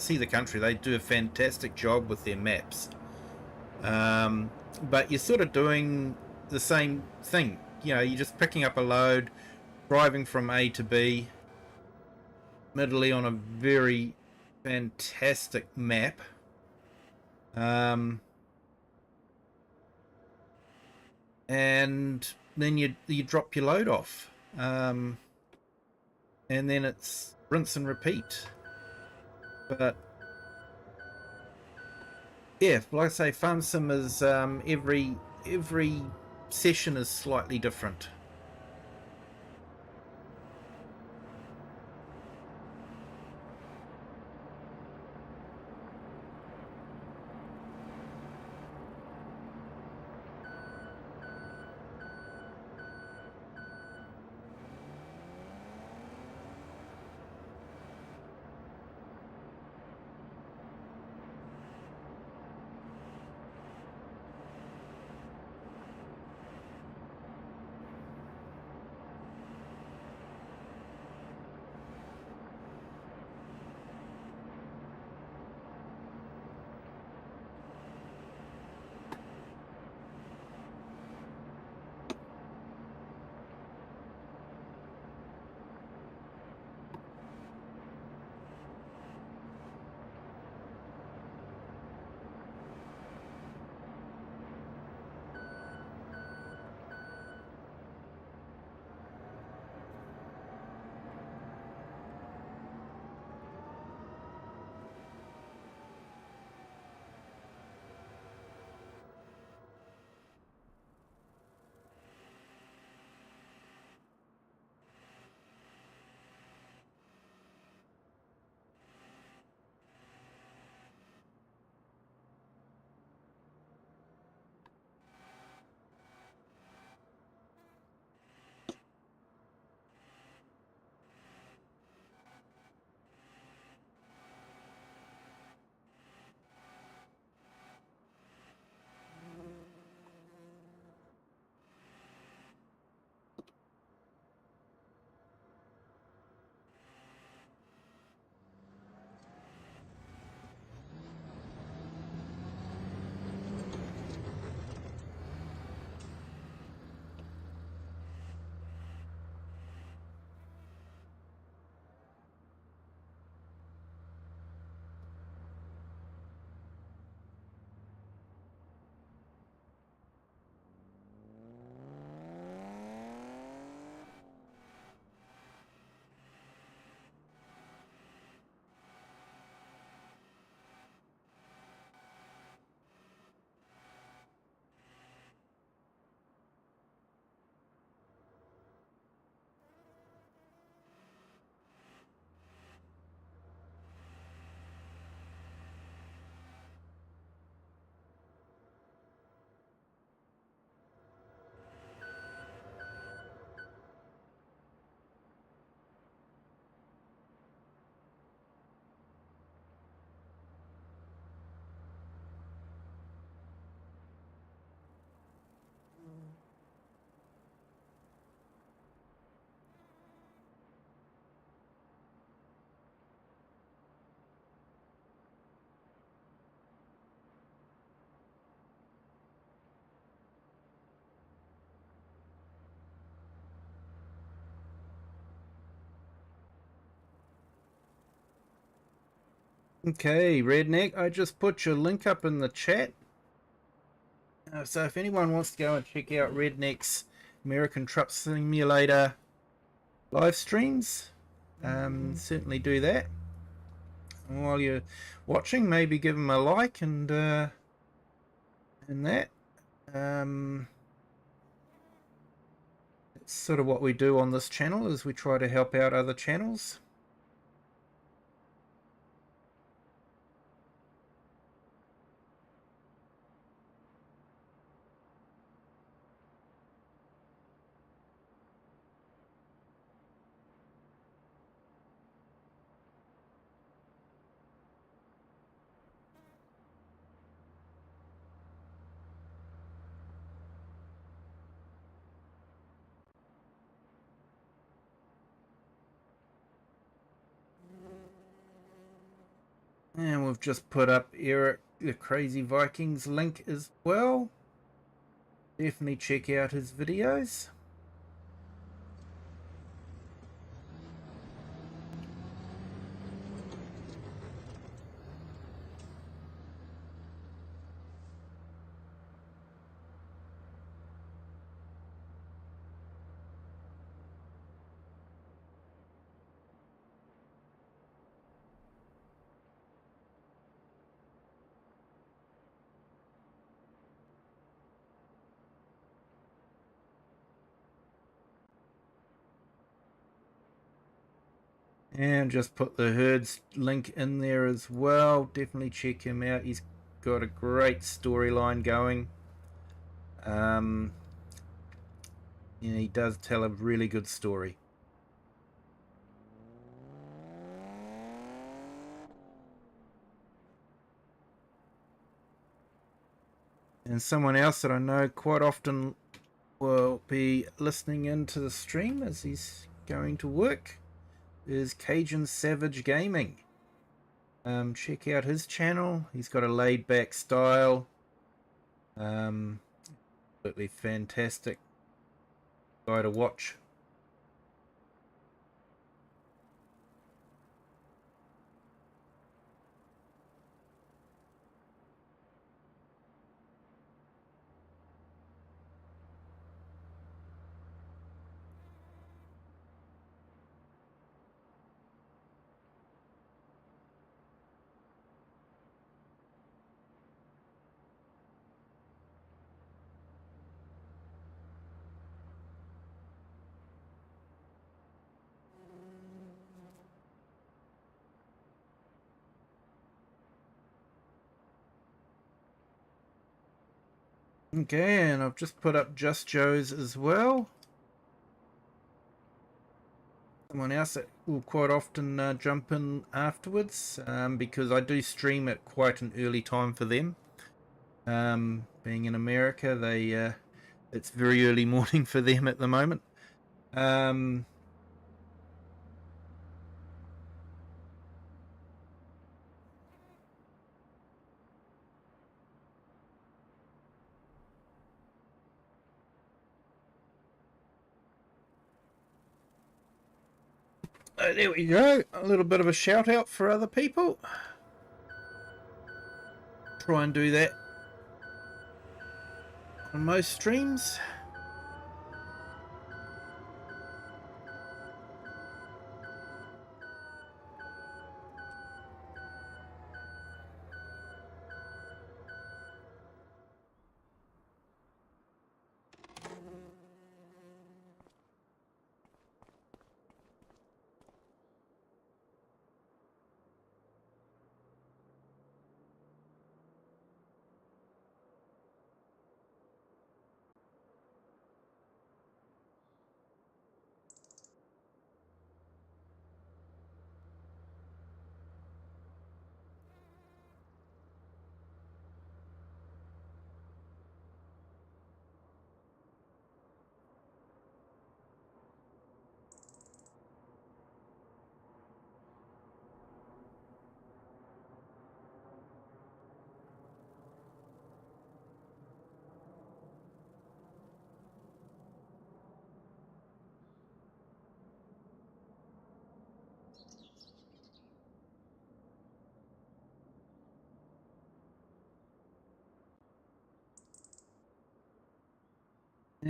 the country. They do a fantastic job with their maps. But you're sort of doing the same thing. You know, you're just picking up a load, driving from A to B, admittedly on a very fantastic map. And then you drop your load off. And then it's rinse and repeat. But yeah, like I say, Farm Sim is every session is slightly different. Okay, Redneck, I just put your link up in the chat. So if anyone wants to go and check out Redneck's American Truck Simulator live streams, certainly do that. And while you're watching, maybe give them a like and that. It's sort of what we do on this channel, is we try to help out other channels. And we've just put up Eric the Crazy Vikings link as well. Definitely check out his videos. And just put the Herds link in there as well. Definitely check him out. He's got a great storyline going. Yeah, he does tell a really good story. And someone else that I know quite often will be listening into the stream as he's going to work is Cajun Savage Gaming. Check out his channel. He's got a laid back style. Absolutely fantastic guy to watch. Okay, and I've just put up Just Joe's as well. Someone else that will quite often jump in afterwards, because I do stream at quite an early time for them. Being in America, it's very early morning for them at the moment. There we go. A little bit of a shout out for other people. Try and do that on most streams.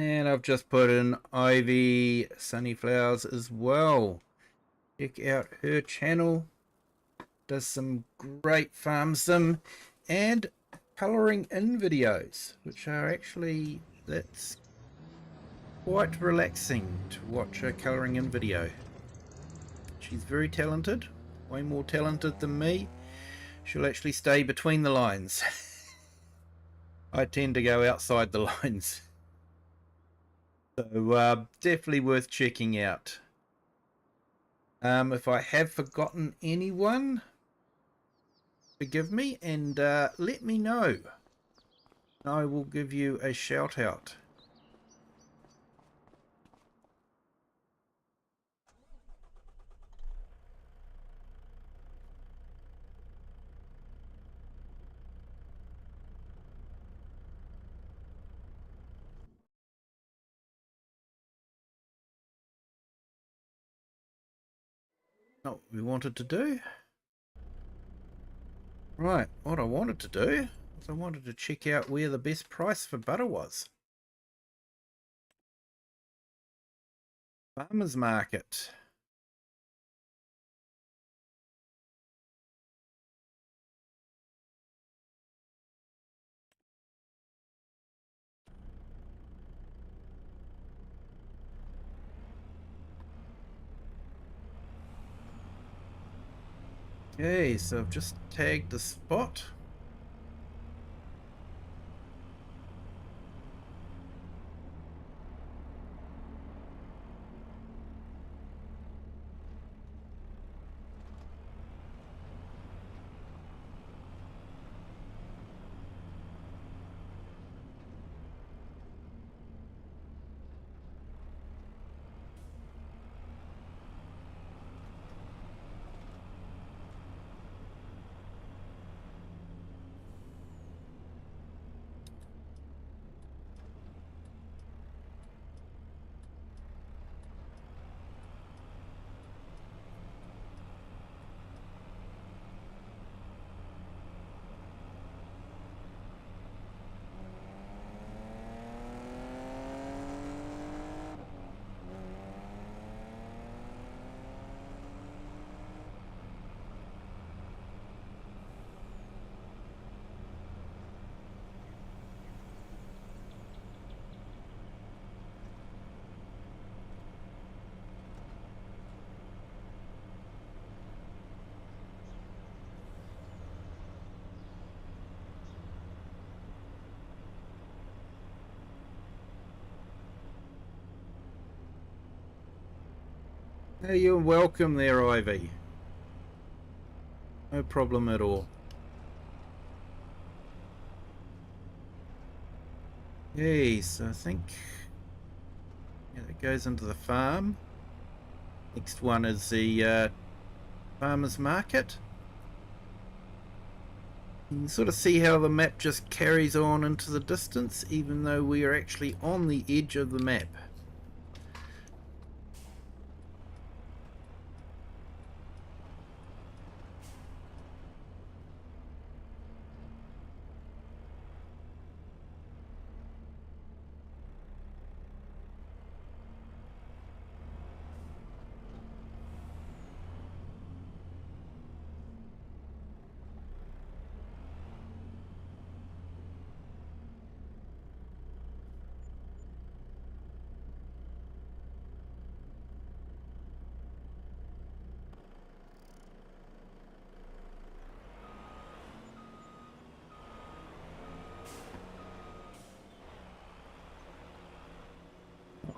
And I've just put in Ivy Sunnyflowers as well. Check out her channel. Does some great farm sim and colouring in videos, which are actually, that's quite relaxing to watch her colouring in video. She's very talented, way more talented than me. She'll actually stay between the lines. I tend to go outside the lines. So definitely worth checking out. If I have forgotten anyone, forgive me and let me know. I will give you a shout out. Not what we wanted to do. Right, what I wanted to do was I wanted to check out where the best price for butter was. Farmers market. Okay, so I've just tagged the spot. Hey, you're welcome there, Ivy. No problem at all. Okay, so I think that goes into the farm. Next one is the farmer's market. You can sort of see how the map just carries on into the distance, even though we are actually on the edge of the map.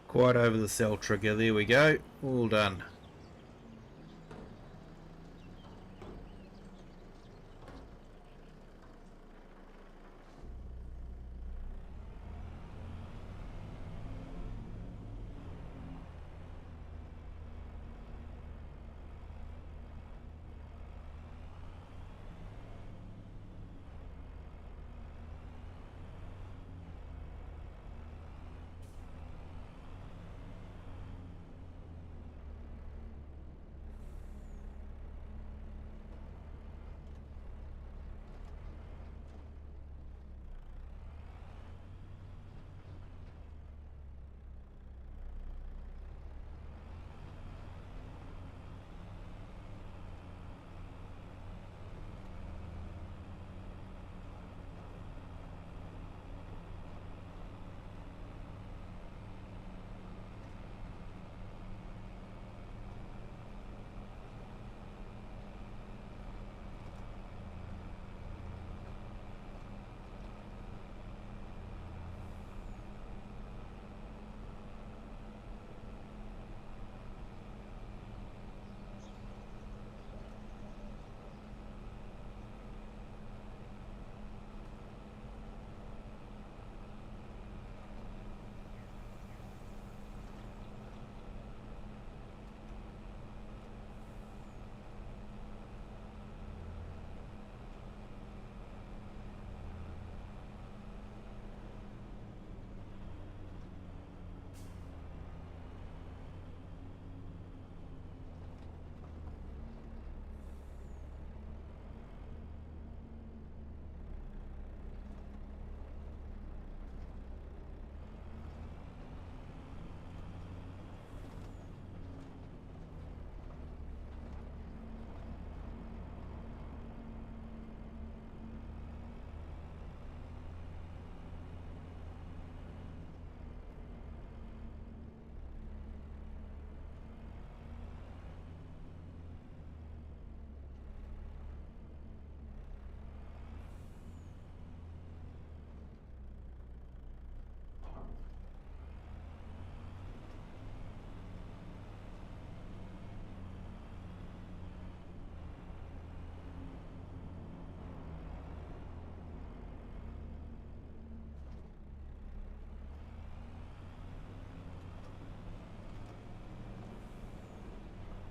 Quite over the cell trigger, there we go, all done.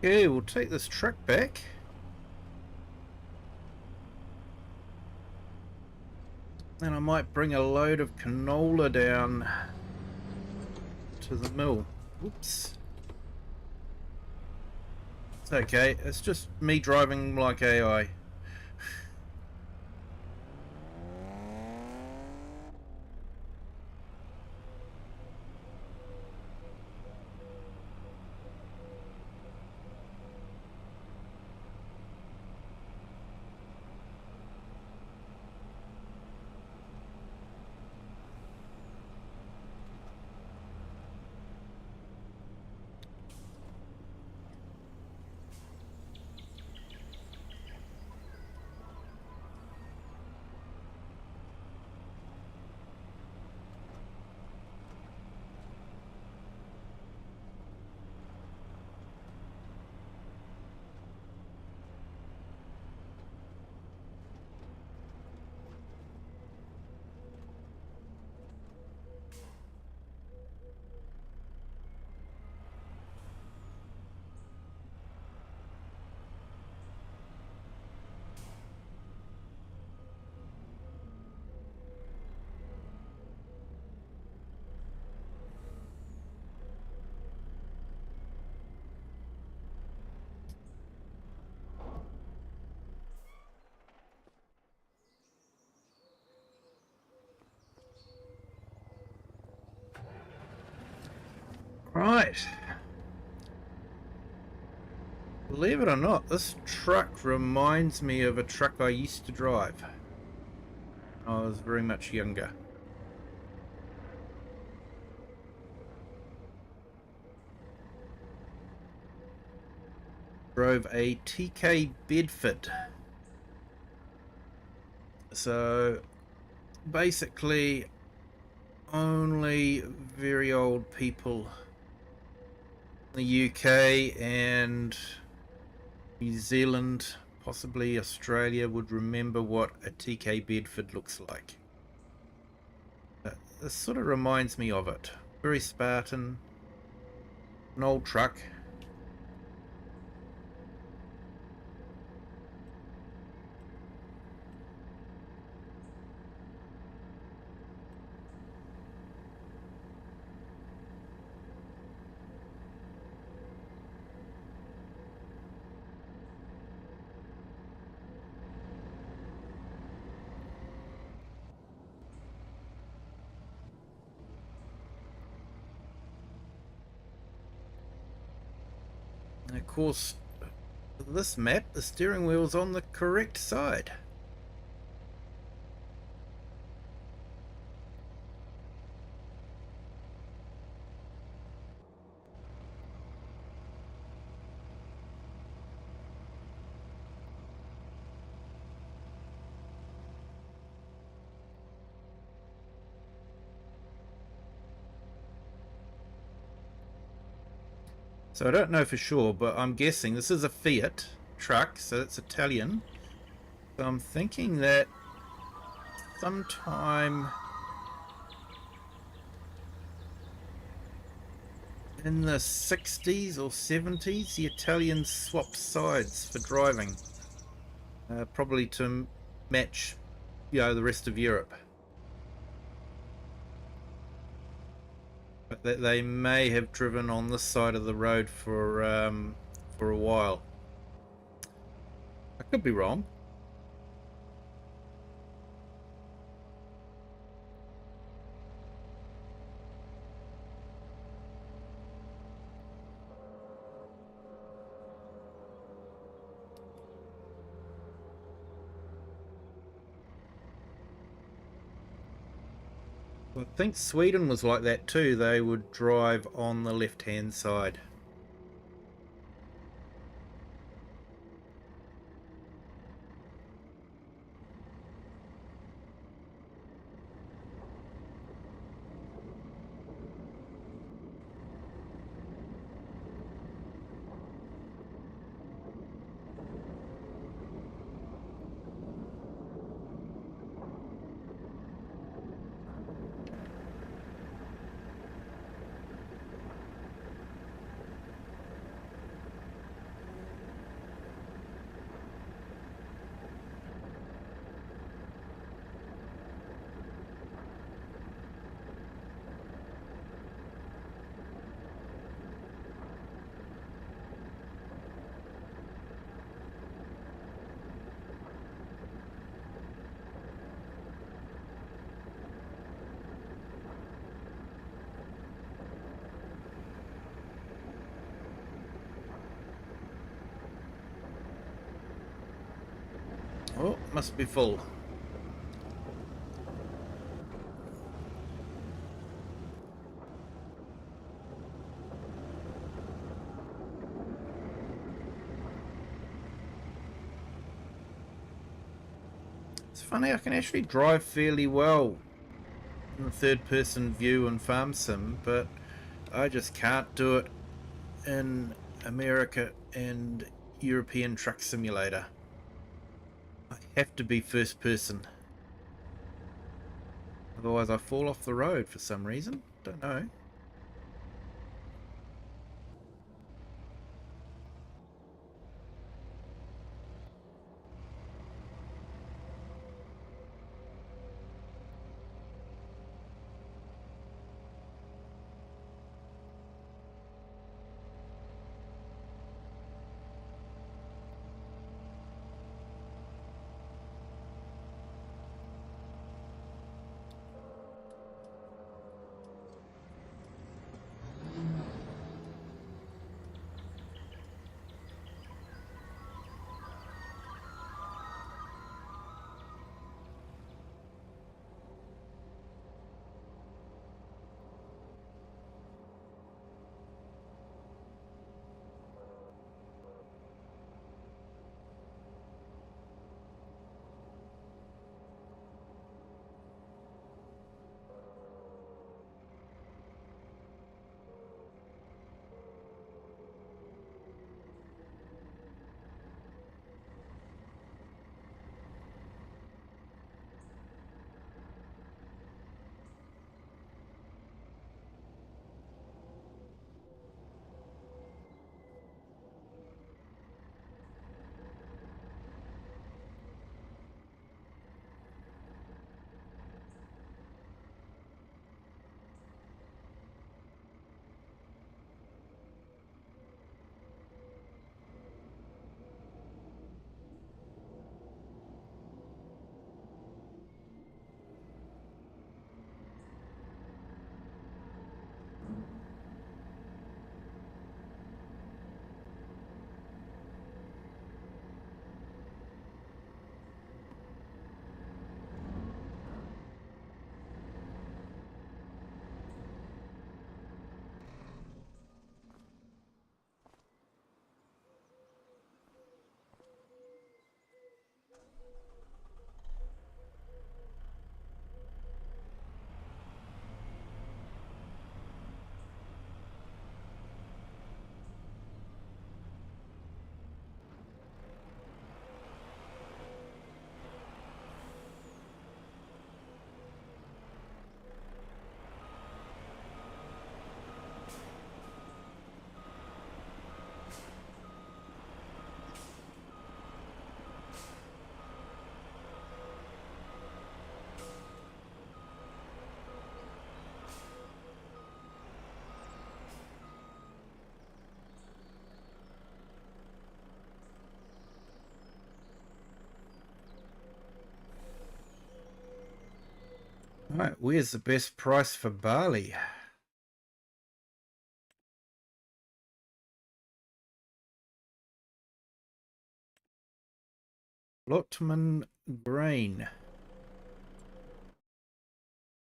Okay, we'll take this truck back. And I might bring a load of canola down to the mill. Oops. It's okay, it's just me driving like AI. Right. Believe it or not, this truck reminds me of a truck I used to drive when I was very much younger. Drove a TK Bedford. So basically only very old people in the UK and New Zealand, possibly Australia, would remember what a TK Bedford looks like. This sort of reminds me of it. Very Spartan, an old truck. And of course, this map, the steering wheel's on the correct side. So I don't know for sure, but I'm guessing this is a Fiat truck, so it's Italian. So I'm thinking that sometime in the 60s or 70s, the Italians swapped sides for driving, probably to match, the rest of Europe. But that they may have driven on this side of the road for a while. I could be wrong. I think Sweden was like that too. They would drive on the left-hand side. Oh, must be full. It's funny, I can actually drive fairly well in the third person view in Farm Sim, but I just can't do it in America and European Truck Simulator. I have to be first person. Otherwise I fall off the road for some reason. Don't know. Right, where's the best price for barley? Lotman grain.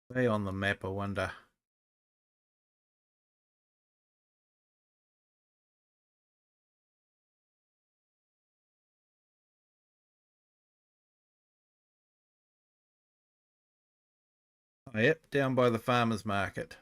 They on the map, I wonder. Oh, yep, down by the farmer's market.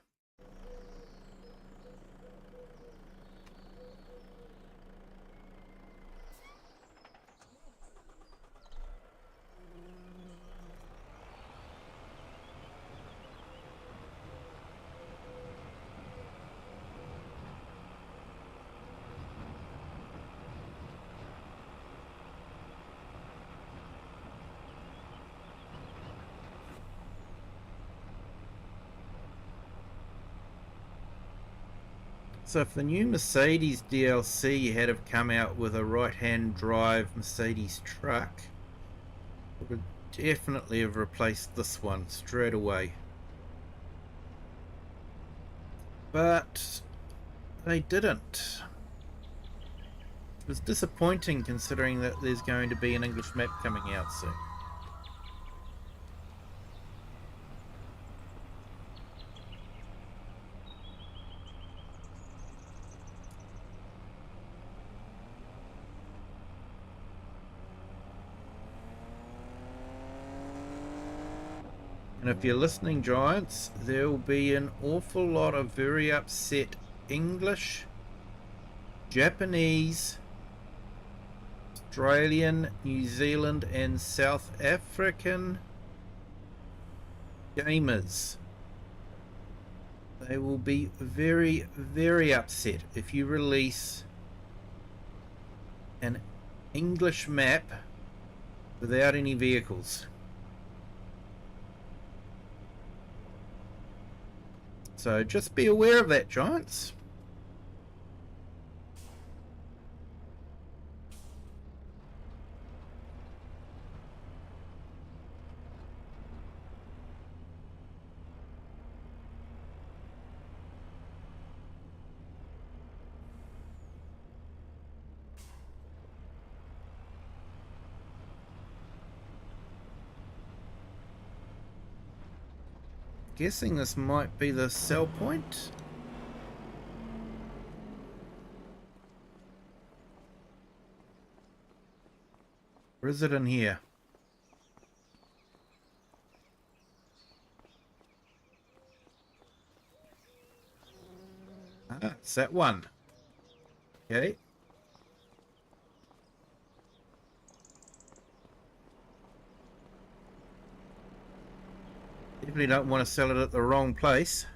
So if the new Mercedes DLC had have come out with a right-hand drive Mercedes truck, it would definitely have replaced this one straight away. But they didn't. was disappointing considering that there's going to be an English map coming out soon. And if you're listening, Giants, there will be an awful lot of very upset English, Japanese, Australian, New Zealand and South African gamers. They will be very, very upset if you release an English map without any vehicles. So just be aware of that, Giants. Guessing this might be the sell point. Or is it in here? Ah, it's that one. Okay. Definitely don't want to sell it at the wrong place.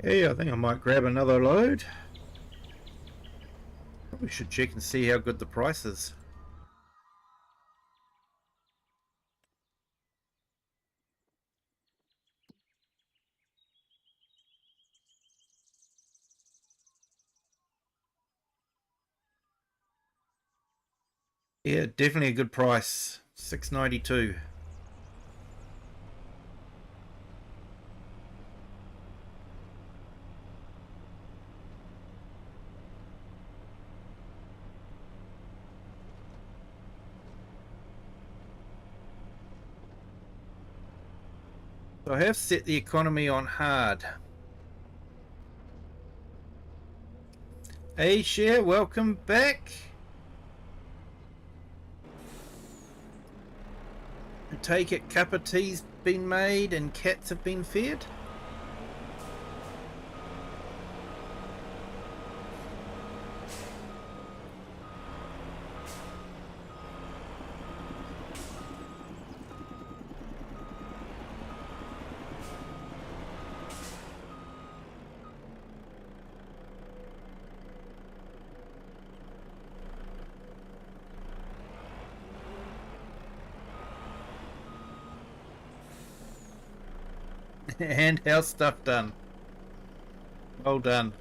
Yeah, I think I might grab another load. Probably should check and see how good the price is. Yeah, definitely a good price. $6.92. So I have set the economy on hard. Hey Share, welcome back. I take it cup of tea's been made and cats have been fed? And house stuff done. Well done.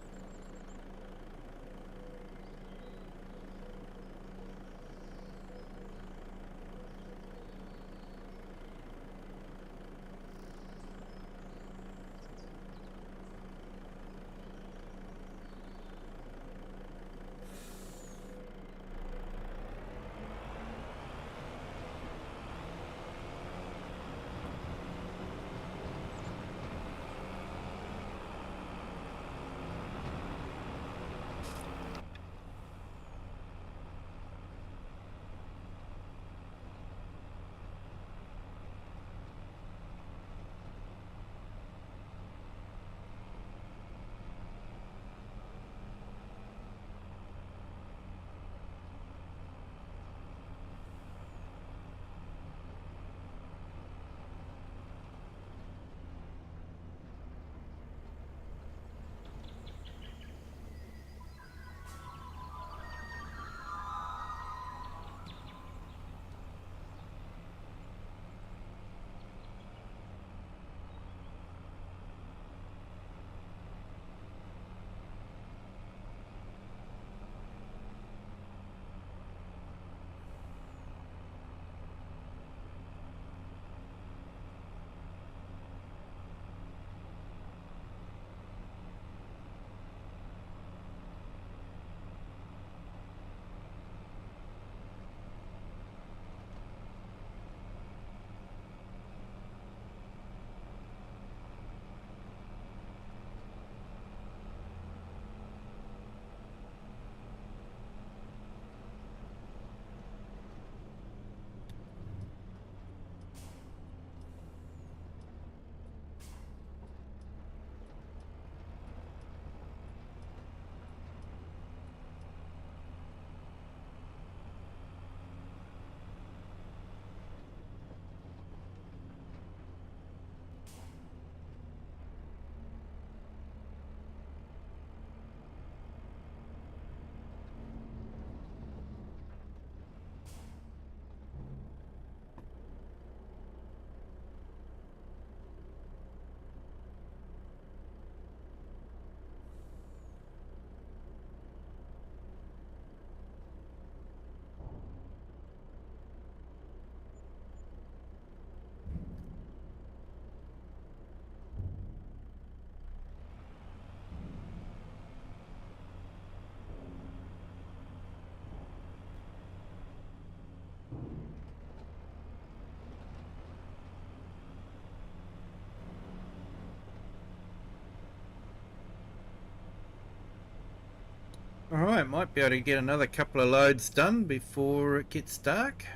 Alright, might be able to get another couple of loads done before it gets dark.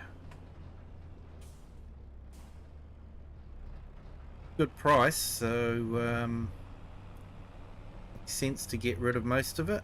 Good price, so makes sense to get rid of most of it.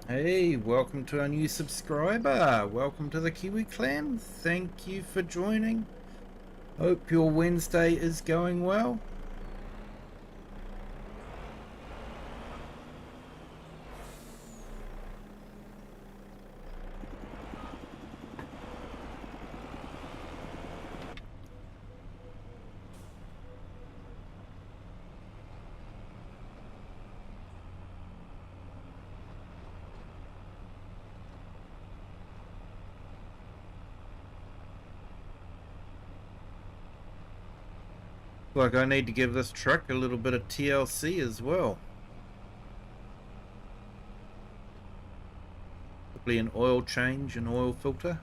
Hey, welcome to our new subscriber. Welcome to the Kiwi clan. Thank you for joining. Hope your Wednesday is going well. Like I need to give this truck a little bit of TLC as well. Probably an oil change and oil filter.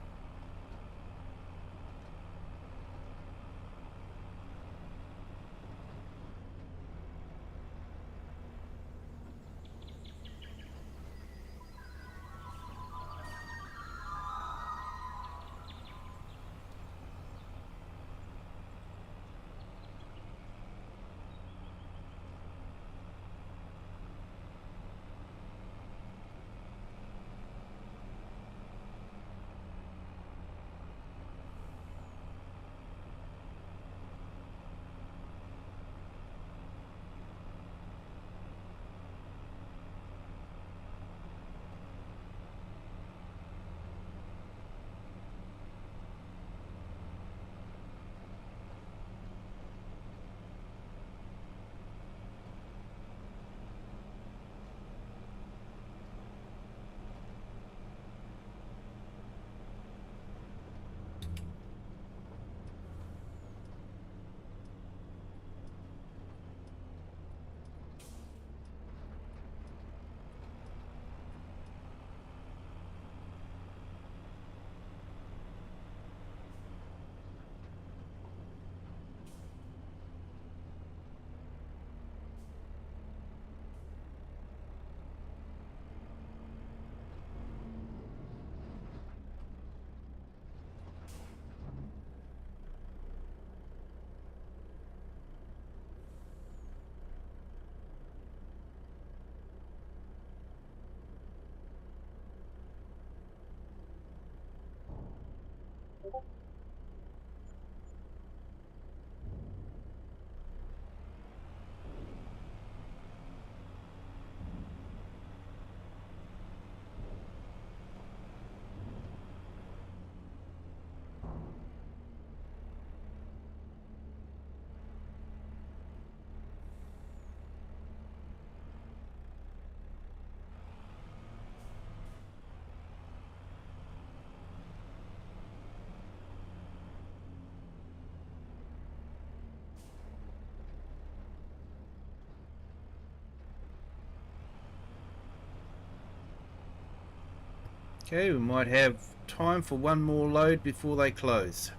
Okay, we might have time for one more load before they close.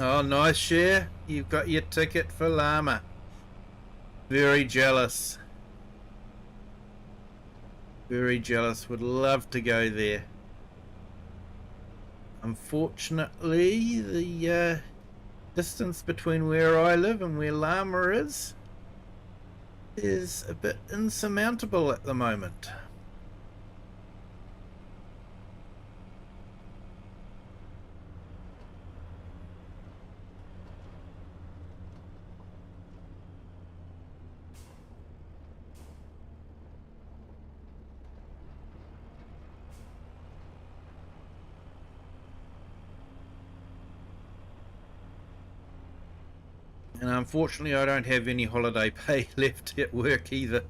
Oh, nice, Share. You've got your ticket for Llama. Very jealous. Very jealous. Would love to go there. Unfortunately, the distance between where I live and where Llama is a bit insurmountable at the moment. And unfortunately, I don't have any holiday pay left at work either.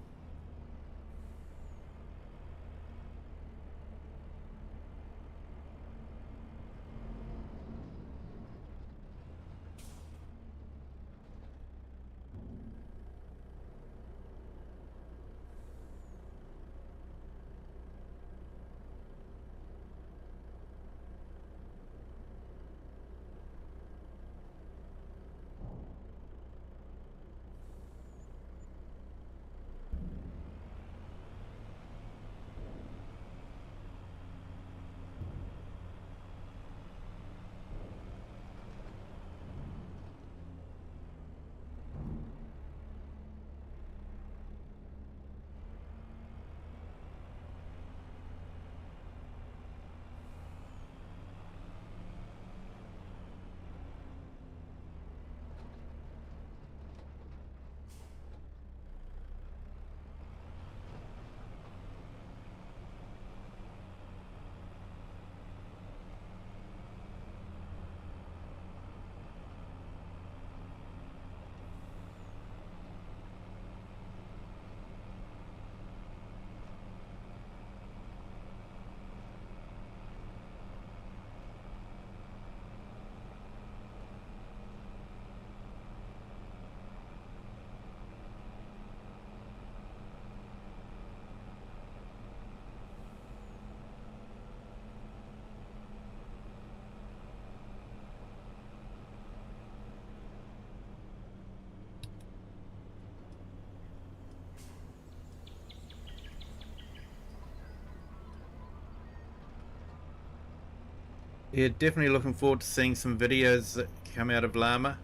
Yeah, definitely looking forward to seeing some videos that come out of Llama.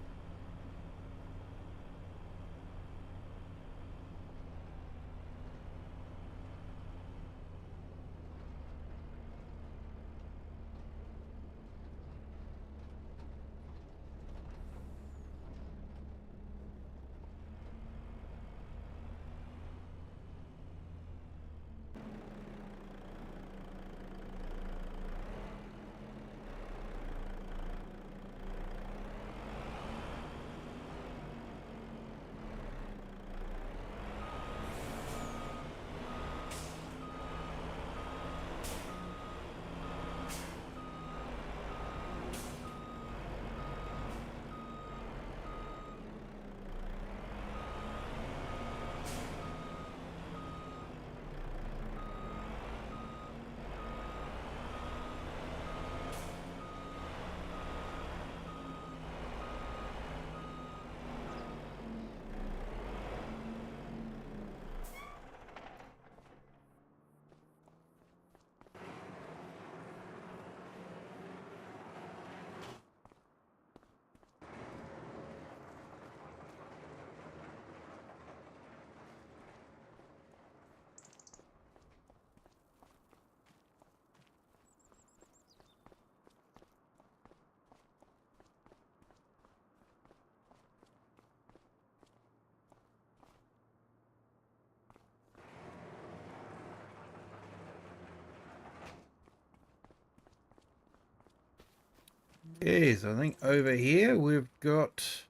Yes, I think over here we've got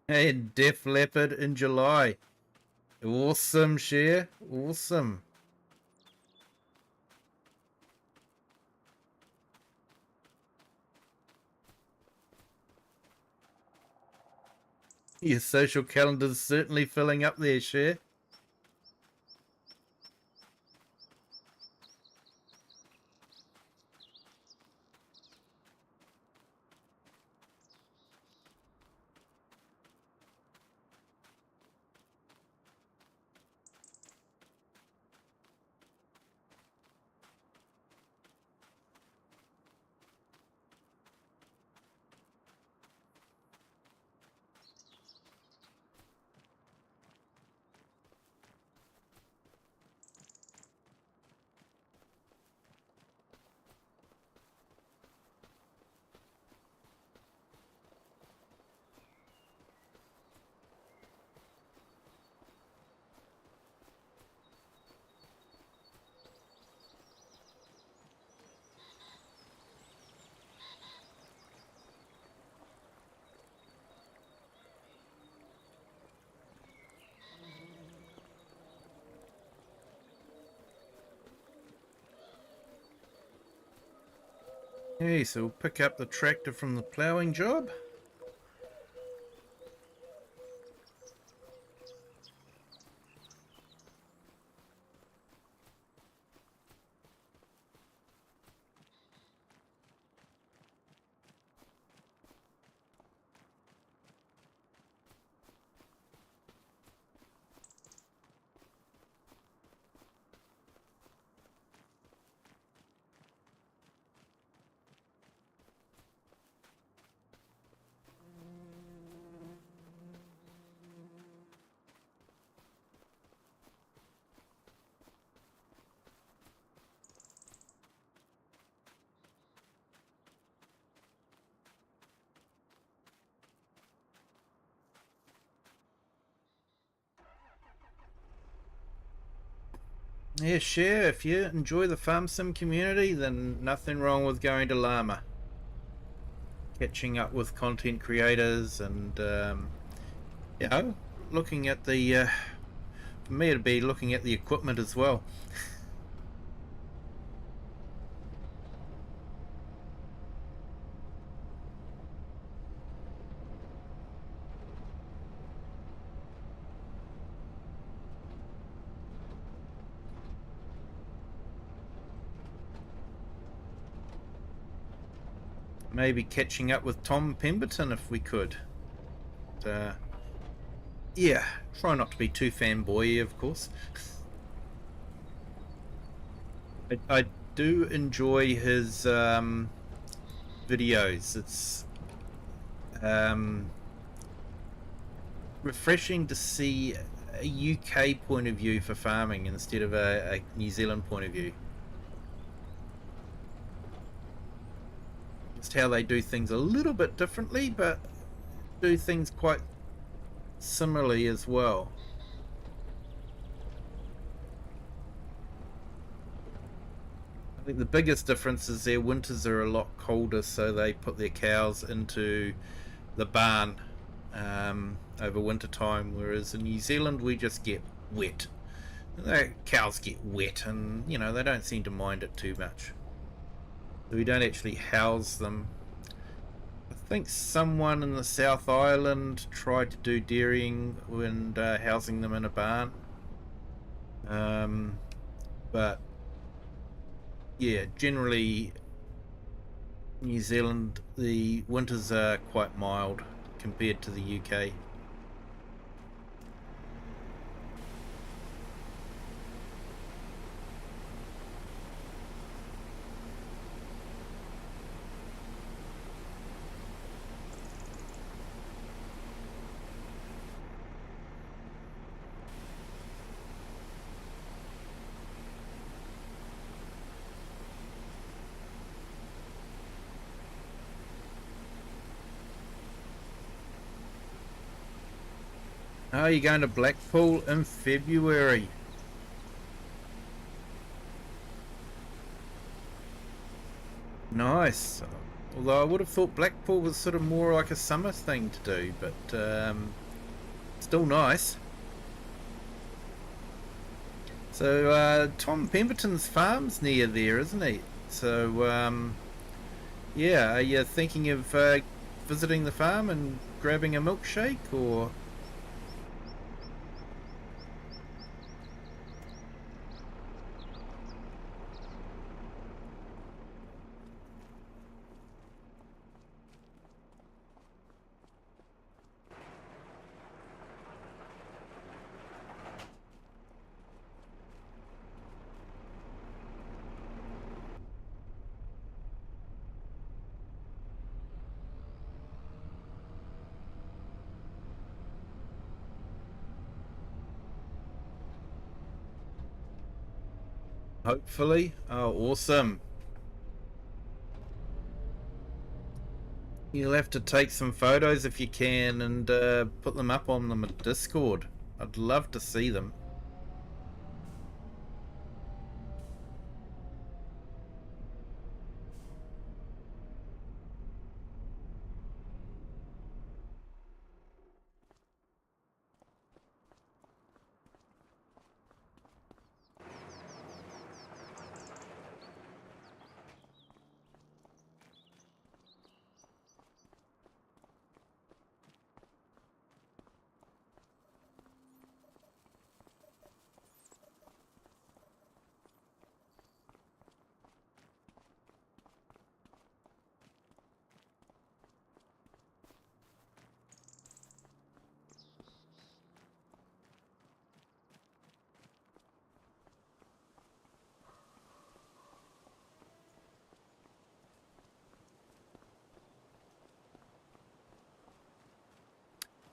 a Def Leopard in July. Awesome, Share. Awesome. Your social calendar's certainly filling up there, Share. Okay, so we'll pick up the tractor from the ploughing job. Yeah, share. If you enjoy the farm sim community, then nothing wrong with going to Llama. Catching up with content creators and, you know, looking at the, for me it'd be looking at the equipment as well. Maybe catching up with Tom Pemberton if we could. Yeah, try not to be too fanboy, of course. I do enjoy his videos. It's refreshing to see a UK point of view for farming instead of a New Zealand point of view. Just how they do things a little bit differently, but do things quite similarly as well. I think the biggest difference is their winters are a lot colder, so they put their cows into the barn over winter time, whereas in New Zealand we just get wet. The cows get wet, and you know they don't seem to mind it too much. So we don't actually house them. I think someone in the South Island tried to do dairying and housing them in a barn, but yeah, generally New Zealand, the winters are quite mild compared to the UK. Oh, you're going to Blackpool in February. Nice. Although I would have thought Blackpool was sort of more like a summer thing to do, but still nice. So Tom Pemberton's farm's near there, isn't he? So yeah, are you thinking of visiting the farm and grabbing a milkshake, or? Hopefully. Oh, awesome. You'll have to take some photos if you can and put them up on the Discord. I'd love to see them.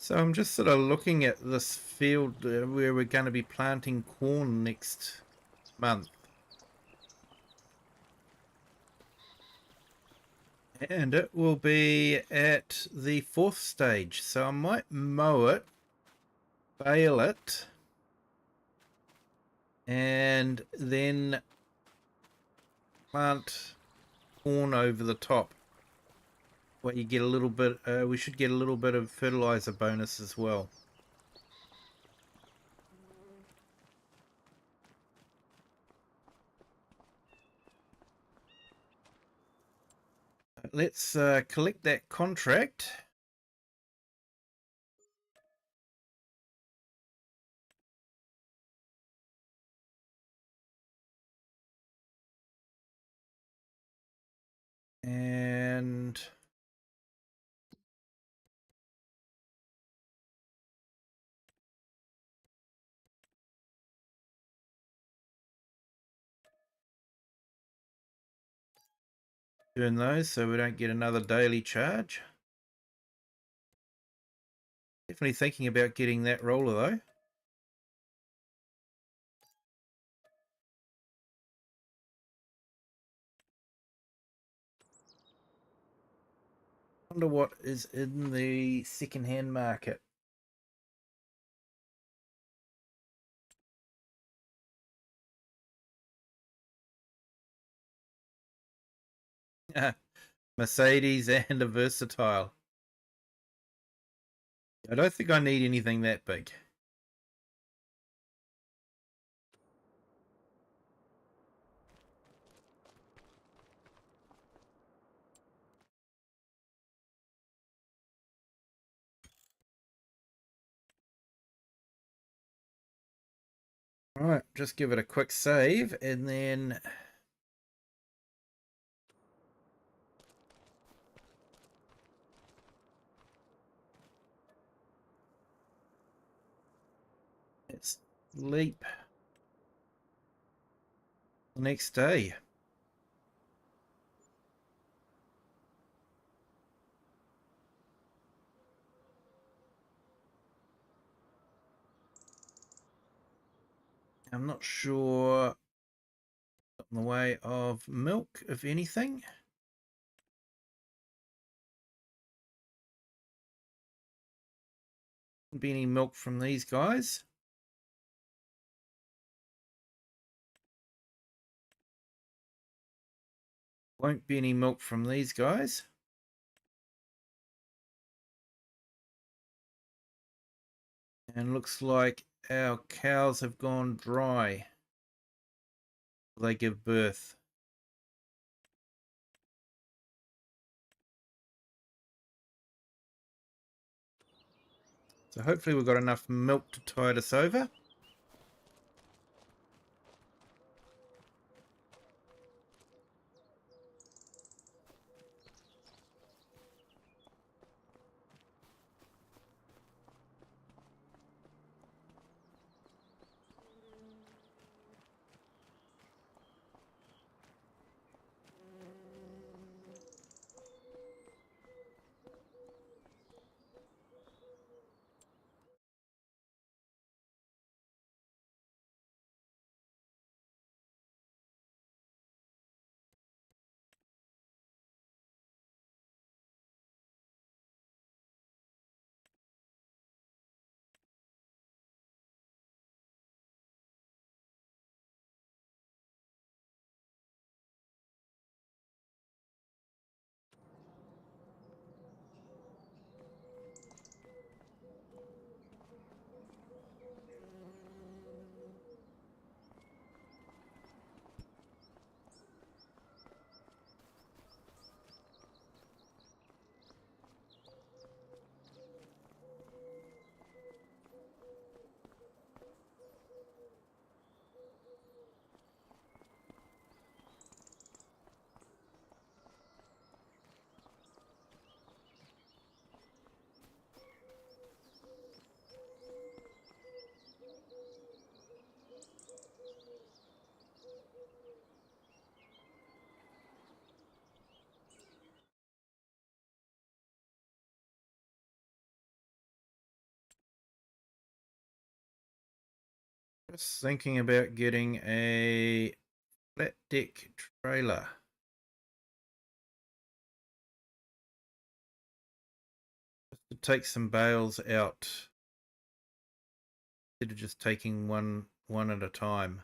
So I'm just sort of looking at this field where we're going to be planting corn next month. And it will be at the 4th stage. So I might mow it, bale it, and then plant corn over the top. What you get a little bit, we should get a little bit of fertilizer bonus as well. Let's collect that contract. And doing those so we don't get another daily charge. Definitely thinking about getting that roller though. Wonder what is in the second-hand market. Mercedes and a versatile. I don't think I need anything that big. Alright, just give it a quick save and then let's leap the next day. I'm not sure in the way of milk, if anything. Won't be any milk from these guys. Won't be any milk from these guys. And looks like our cows have gone dry. They give birth. So hopefully we've got enough milk to tide us over. Just thinking about getting a flat deck trailer. Just to take some bales out instead of just taking one at a time.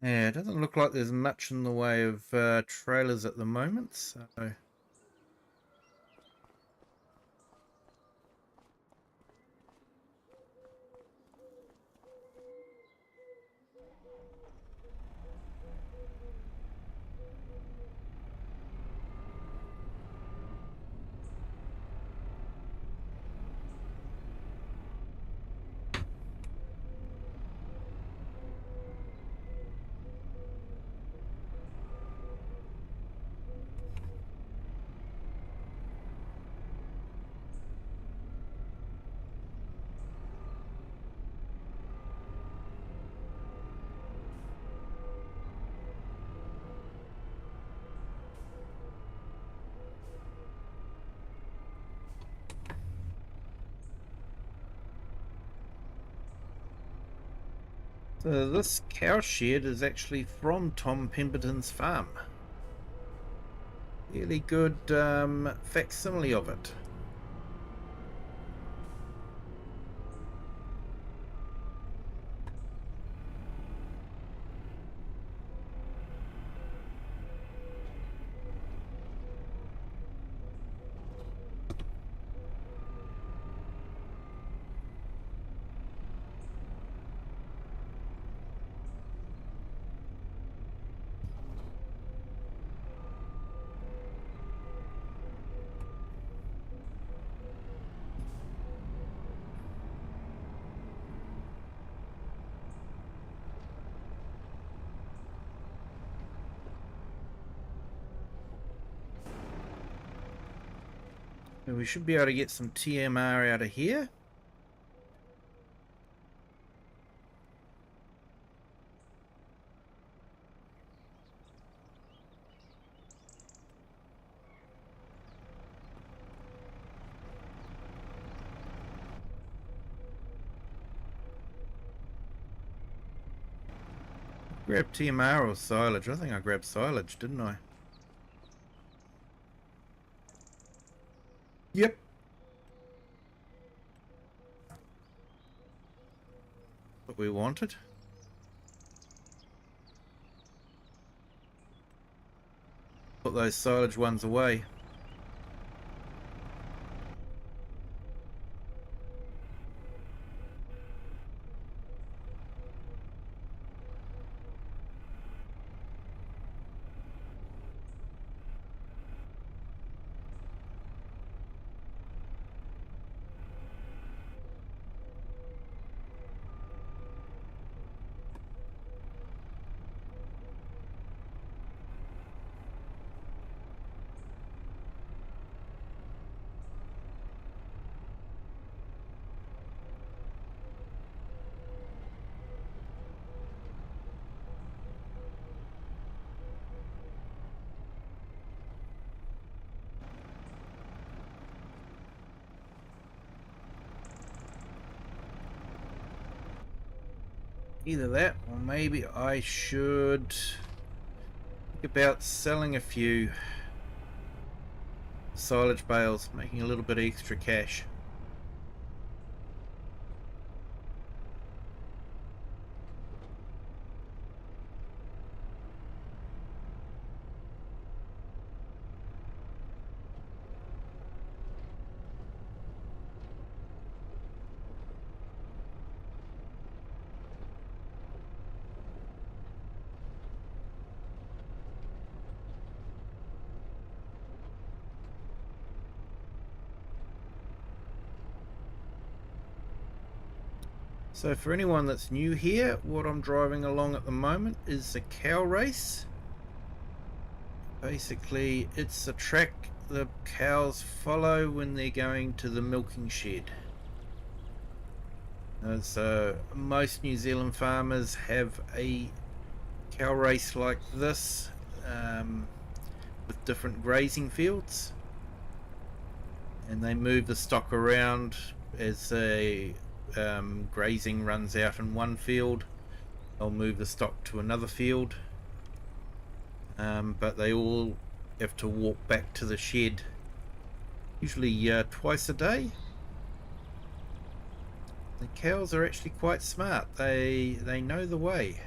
Yeah, it doesn't look like there's much in the way of trailers at the moment, so this cow shed is actually from Tom Pemberton's farm. Really good facsimile of it. We should be able to get some TMR out of here. Grab TMR or silage? I think I grabbed silage, didn't I? Yep. What we wanted. Put those silage ones away. Either that, or maybe I should think about selling a few silage bales, making a little bit of extra cash. So for anyone that's new here, what I'm driving along at the moment is a cow race. Basically, it's a track the cows follow when they're going to the milking shed. So most New Zealand farmers have a cow race like this, with different grazing fields, and they move the stock around as a grazing runs out in one field. They'll move the stock to another field, but they all have to walk back to the shed, usually twice a day. The cows are actually quite smart. They know the way.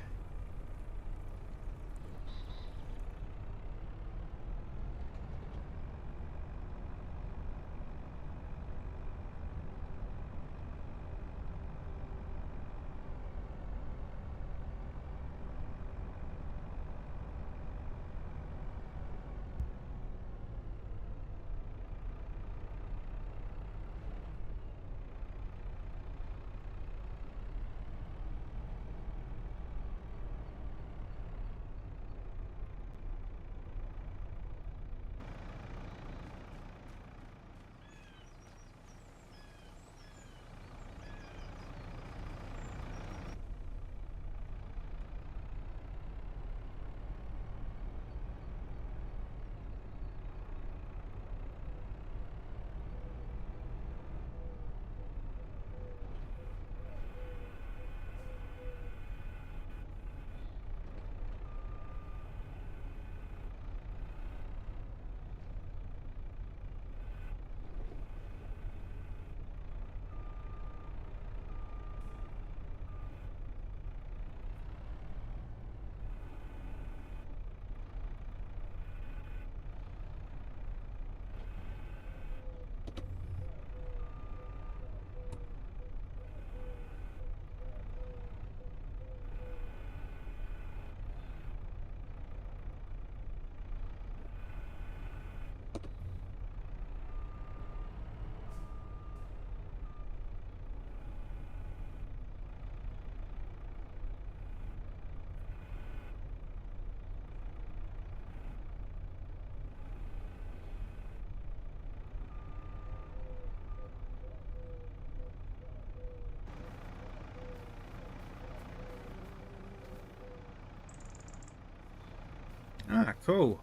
Ah, cool.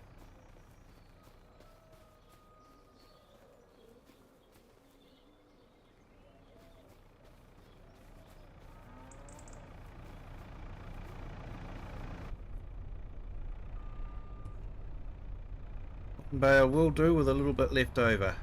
Bale will do with a little bit left over.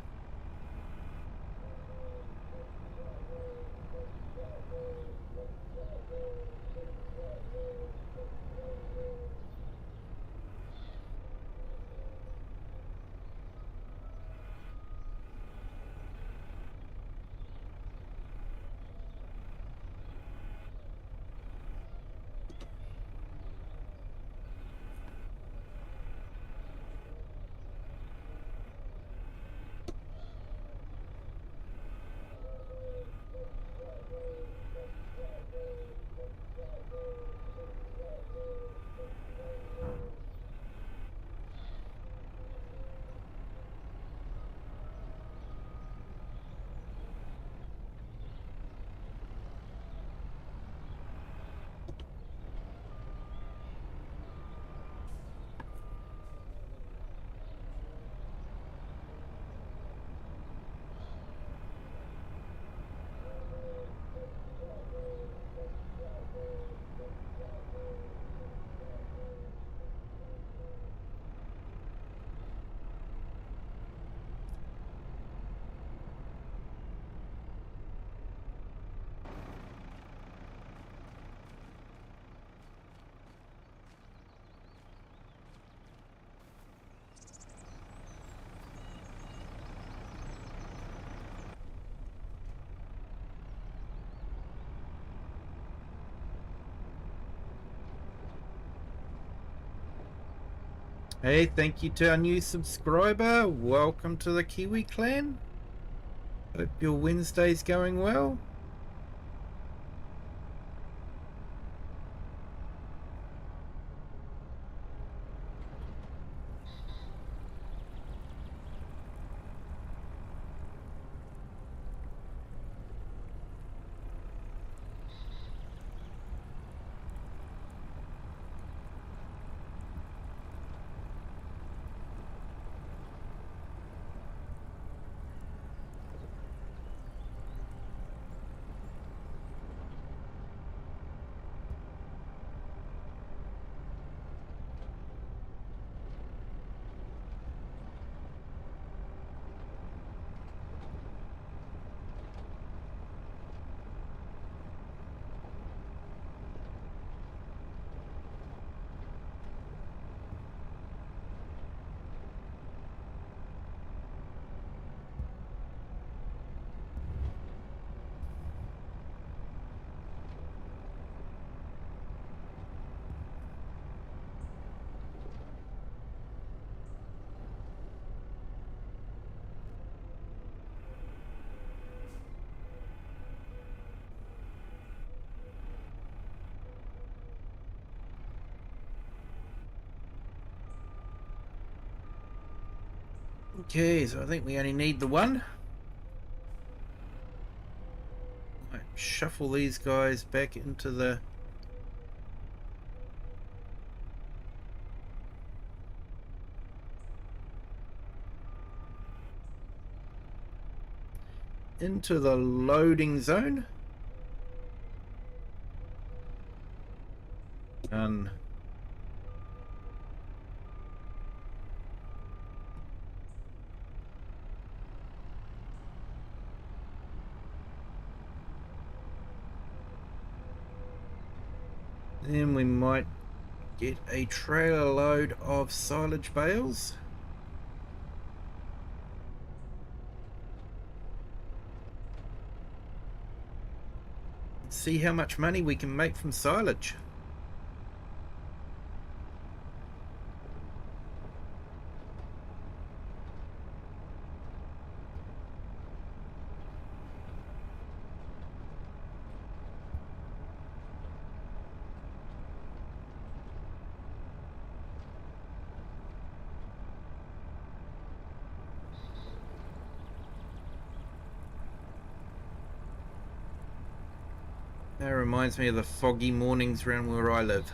Hey, thank you to our new subscriber. Welcome to the Kiwi clan. Hope your Wednesday's going well. Okay, so I think we only need the one. Right, shuffle these guys back into the loading zone. Done. Then we might get a trailer load of silage bales. See how much money we can make from silage. That reminds me of the foggy mornings around where I live.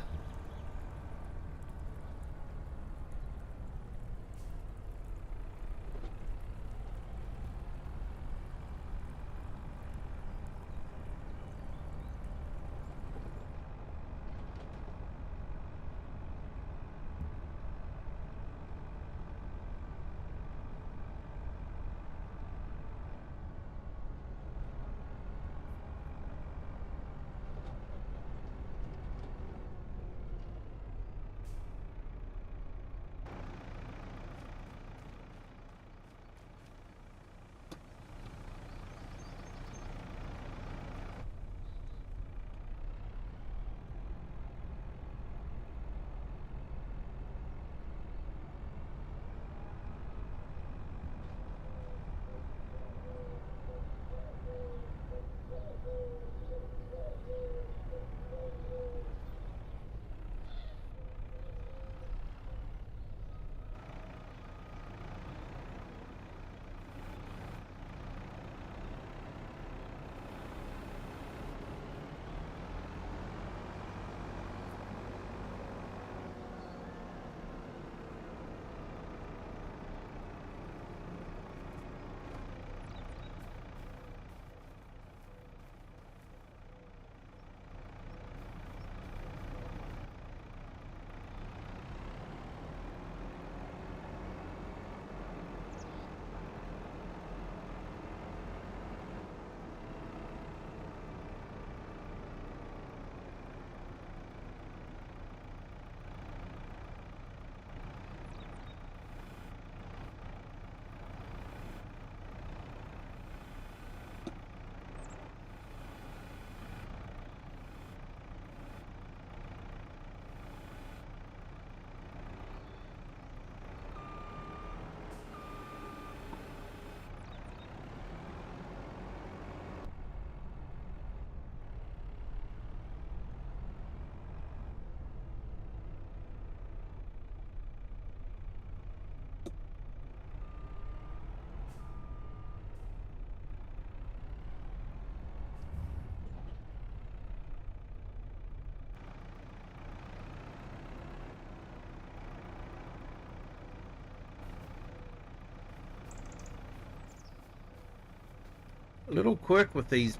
A little quirk with these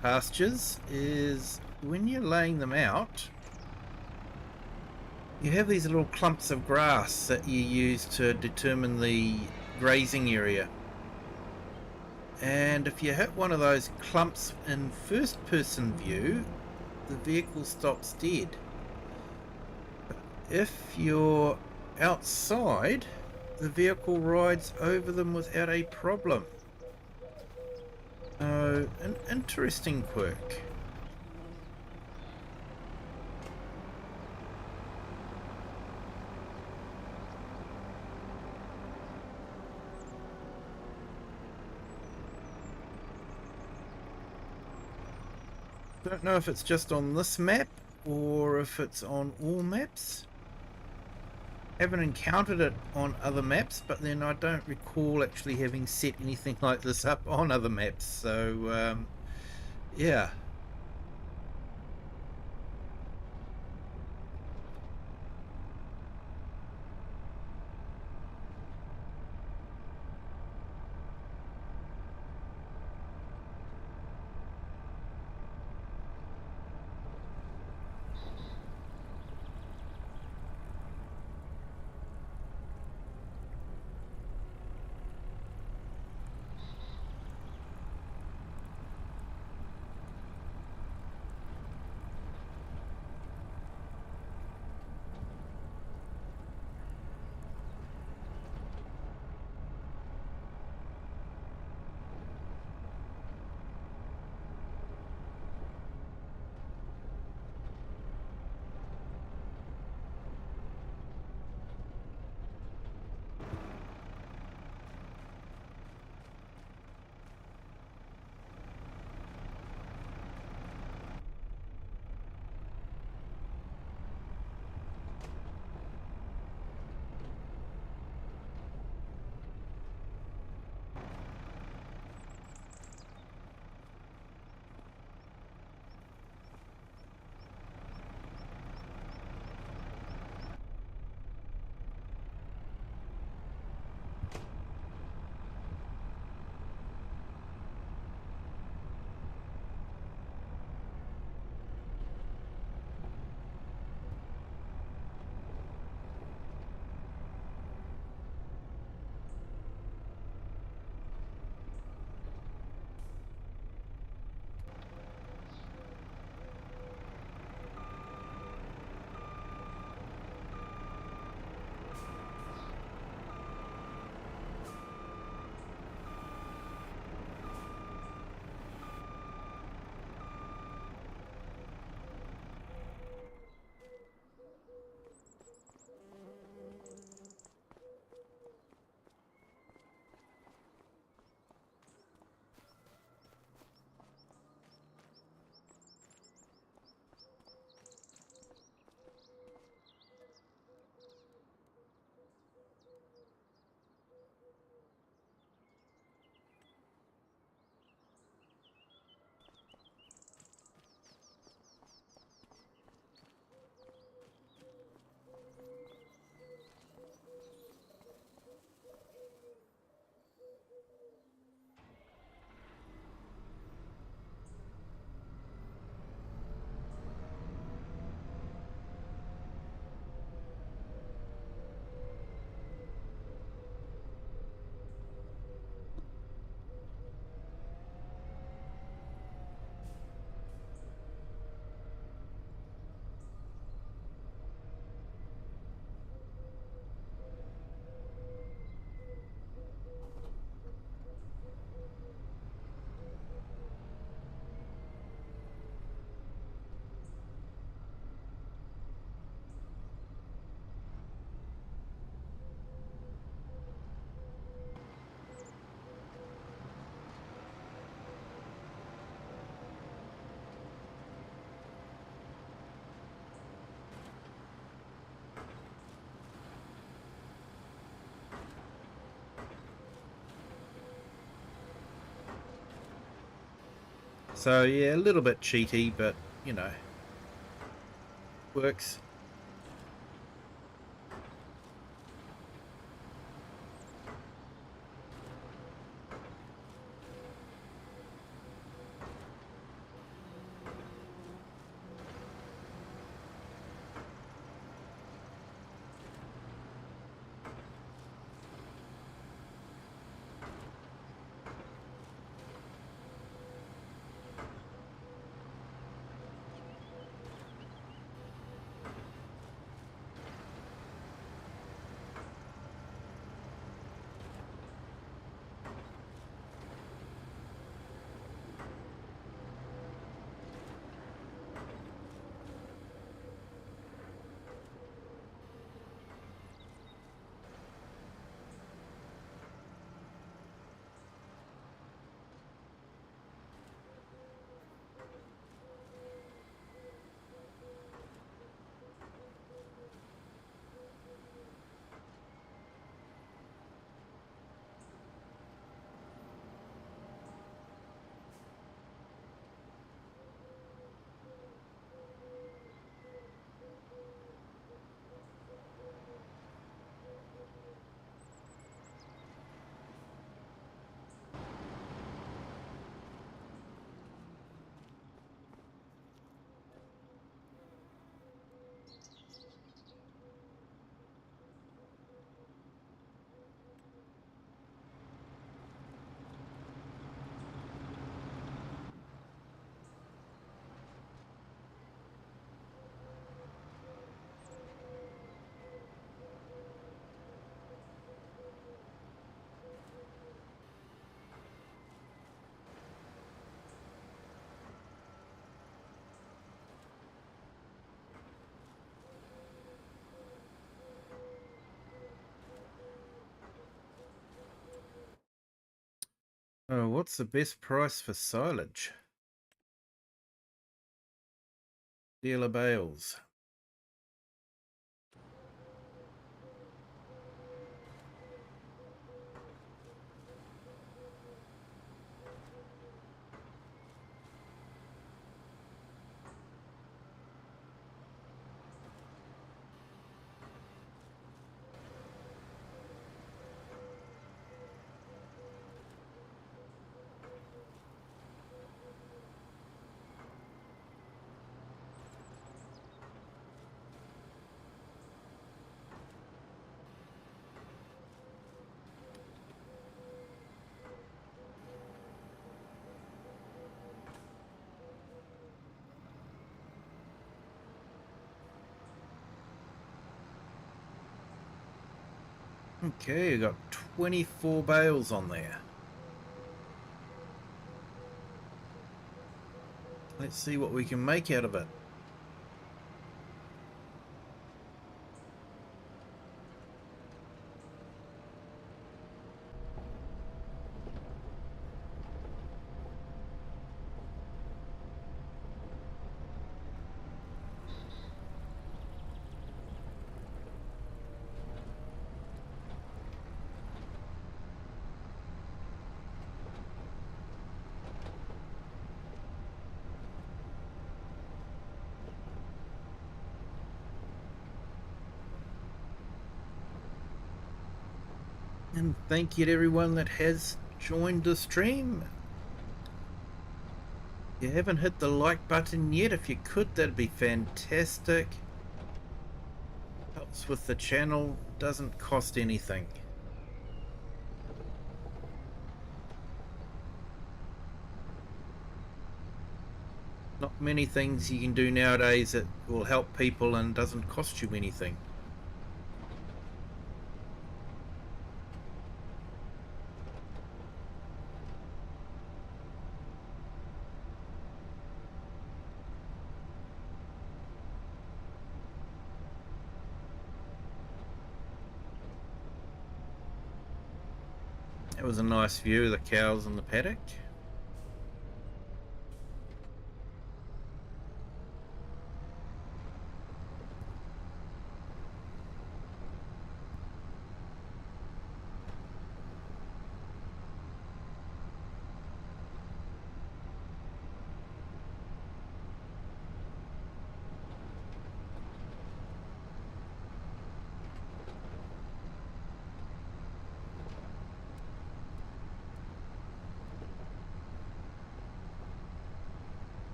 pastures is when you're laying them out, you have these little clumps of grass that you use to determine the grazing area. And if you hit one of those clumps in first person view, the vehicle stops dead. If you're outside, the vehicle rides over them without a problem. So, an interesting quirk. Don't know if it's just on this map or if it's on all maps. Haven't encountered it on other maps, but then I don't recall actually having set anything like this up on other maps. So, yeah. So yeah, a little bit cheaty, but you know, works. Oh, what's the best price for silage? Dealer bales. Okay, you got 24 bales on there. Let's see what we can make out of it. And thank you to everyone that has joined the stream. If you haven't hit the like button yet, if you could, that'd be fantastic. Helps with the channel, doesn't cost anything. Not many things you can do nowadays that will help people and doesn't cost you anything. That was a nice view of the cows in the paddock.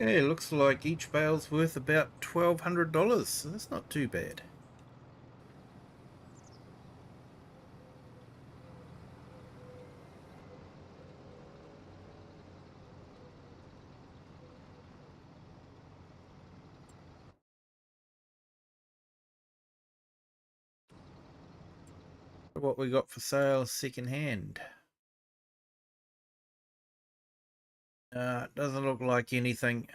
Yeah, looks like each bale's worth about $1,200, so that's not too bad. What we got for sale second hand? Doesn't look like anything.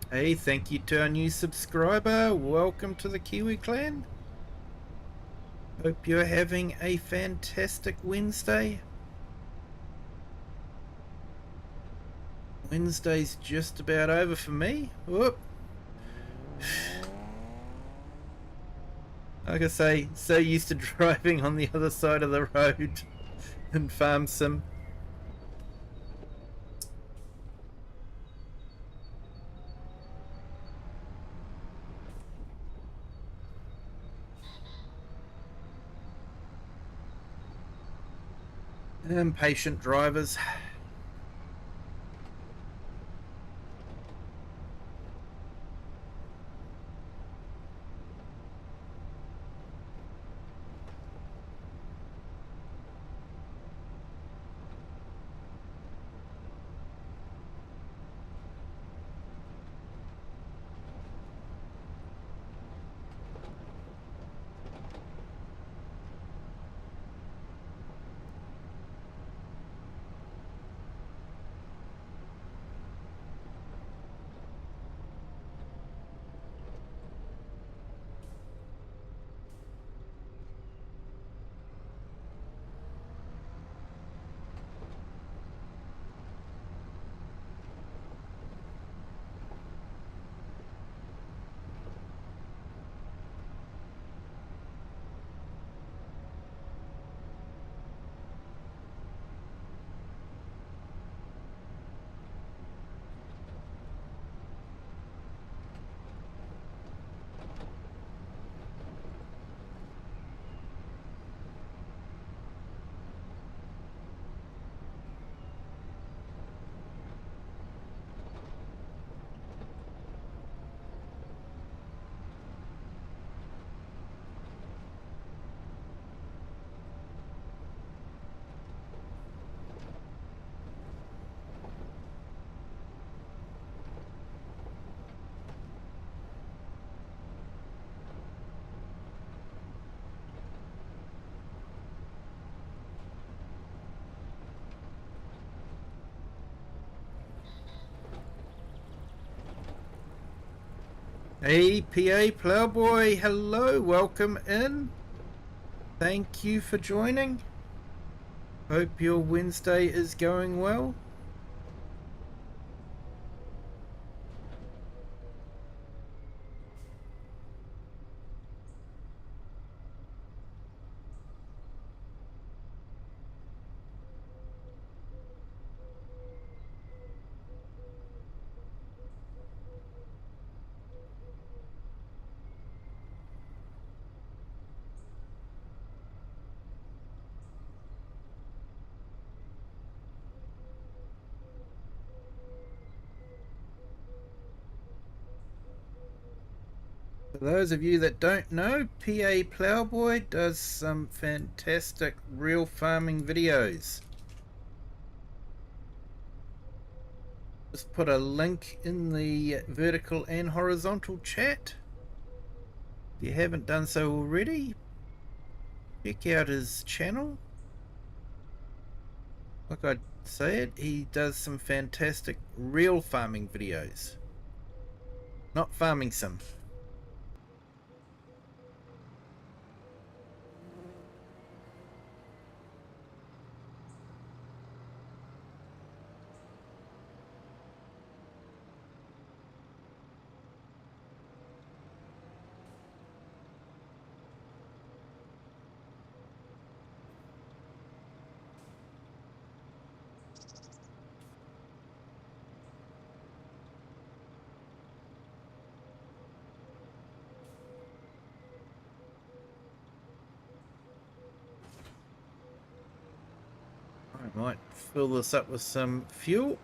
Hey, thank you to our new subscriber. Welcome to the Kiwi clan. Hope you're having a fantastic Wednesday. Wednesday's just about over for me. Whoop. Like I say, so used to driving on the other side of the road in Farm Sim. Impatient drivers. Hey, PA Plowboy, hello, welcome in. Thank you for joining. Hope your Wednesday is going well. For those of you that don't know, PA Plowboy does some fantastic real farming videos. Just put a link in the vertical and horizontal chat. If you haven't done so already, check out his channel. Like I said, he does some fantastic real farming videos. Not farming sim. Might fill this up with some fuel.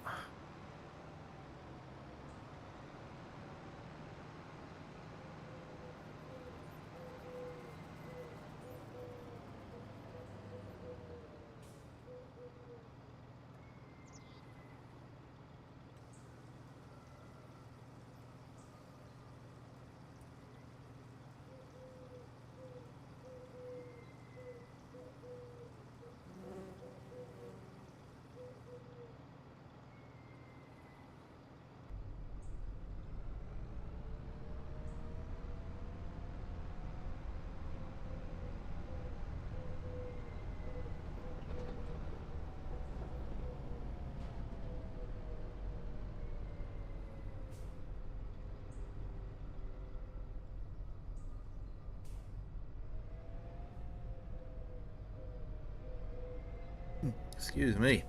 Excuse me.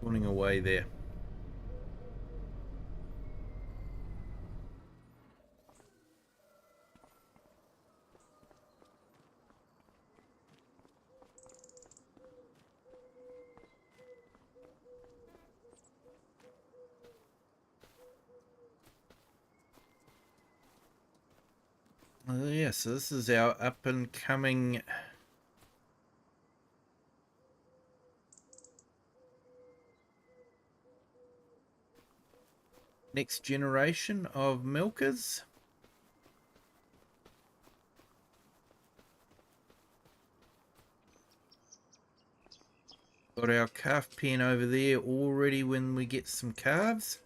Running away there. Yeah, so this is our up and coming next generation of milkers. Got our calf pen over there all ready when we get some calves.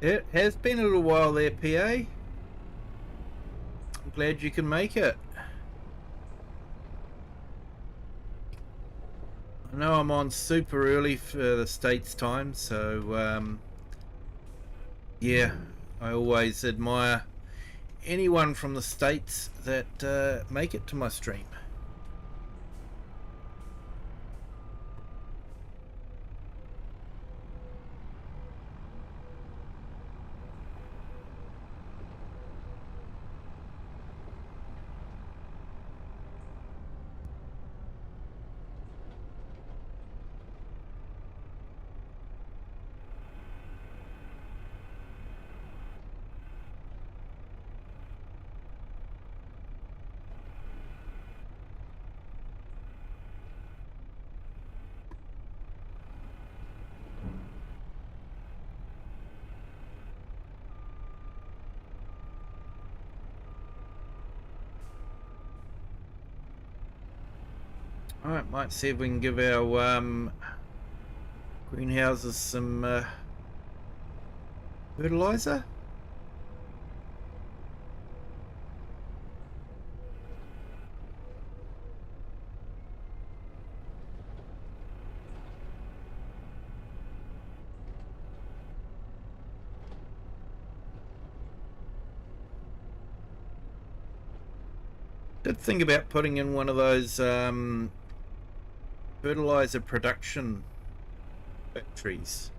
It has been a little while there, PA. I'm glad you can make it. I know I'm on super early for the States time, so yeah, I always admire anyone from the States that make it to my stream. Alright, might see if we can give our greenhouses some fertilizer. Did think about putting in one of those fertilizer production factories.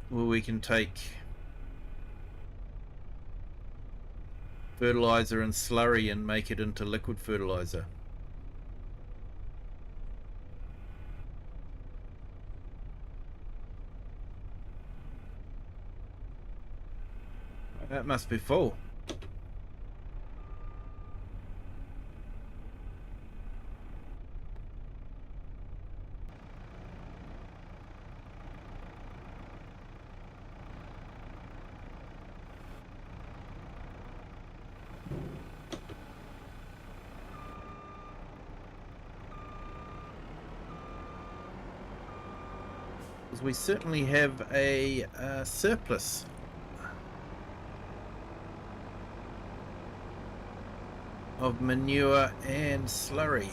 Where we can take fertilizer and slurry and make it into liquid fertilizer. That must be full. because we certainly have a surplus of manure and slurry.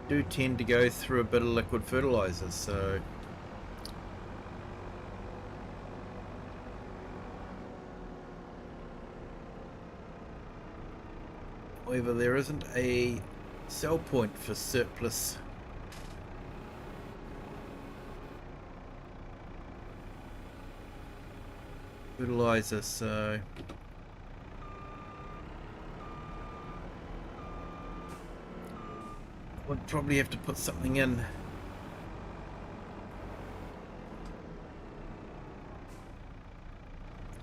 Do tend to go through a bit of liquid fertilizer, so however there isn't a sell point for surplus fertilizer, so would probably have to put something in.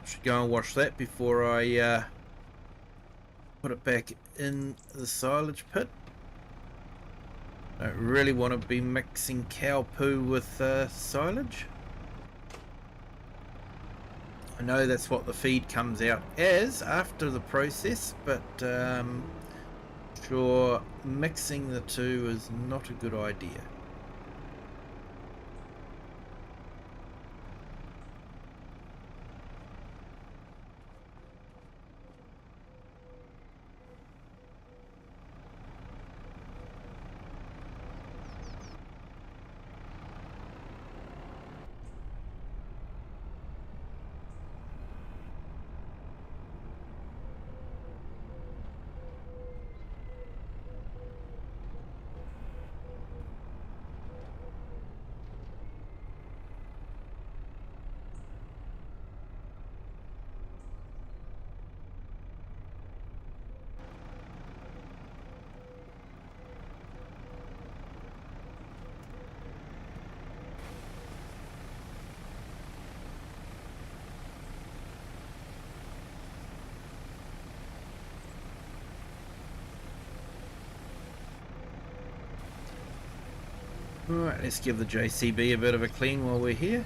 Should go and wash that before I put it back in the silage pit. Don't really want to be mixing cow poo with silage. I know that's what the feed comes out as after the process, but sure, mixing the two is not a good idea. Alright, let's give the JCB a bit of a clean while we're here.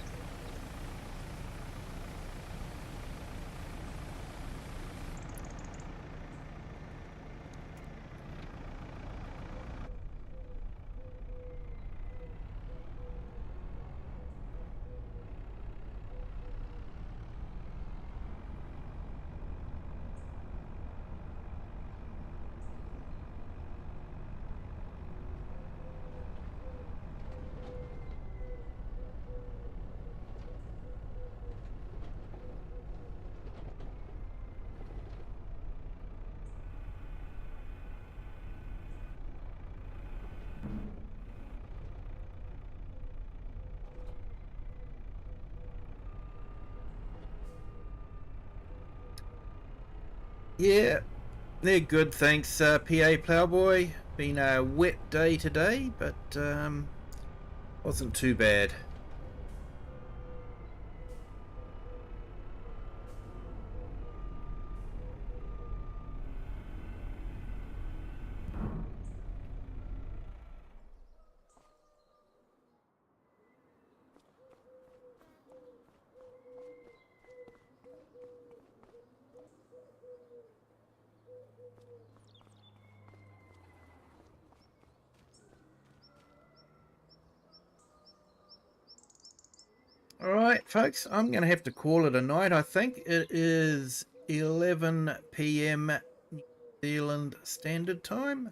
Yeah, they're good, thanks, PA Plowboy. Been a wet day today, but wasn't too bad. Alright, folks, I'm going to have to call it a night, I think. It is 11 PM New Zealand Standard Time.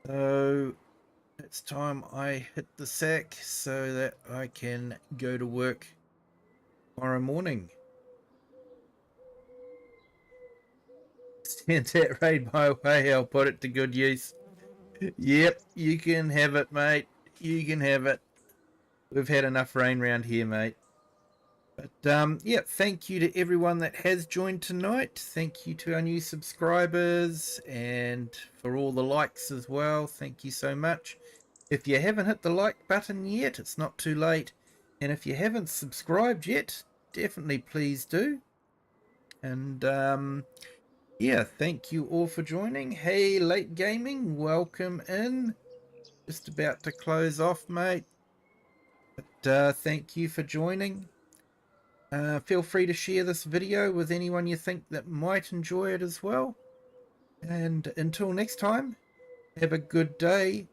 So it's time I hit the sack so that I can go to work tomorrow morning. Send that raid my way, I'll put it to good use. Yep, you can have it, mate. You can have it. We've had enough rain round here, mate. But yeah, thank you to everyone that has joined tonight. Thank you to our new subscribers and for all the likes as well. Thank you so much. If you haven't hit the like button yet, it's not too late. And if you haven't subscribed yet, definitely please do. And yeah, thank you all for joining. Hey, Late Gaming, welcome in. Just about to close off, mate. But thank you for joining. Feel free to share this video with anyone you think that might enjoy it as well. And until next time, have a good day,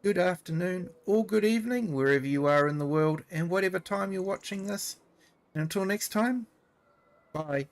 good afternoon, or good evening, wherever you are in the world, and whatever time you're watching this. And until next time, bye.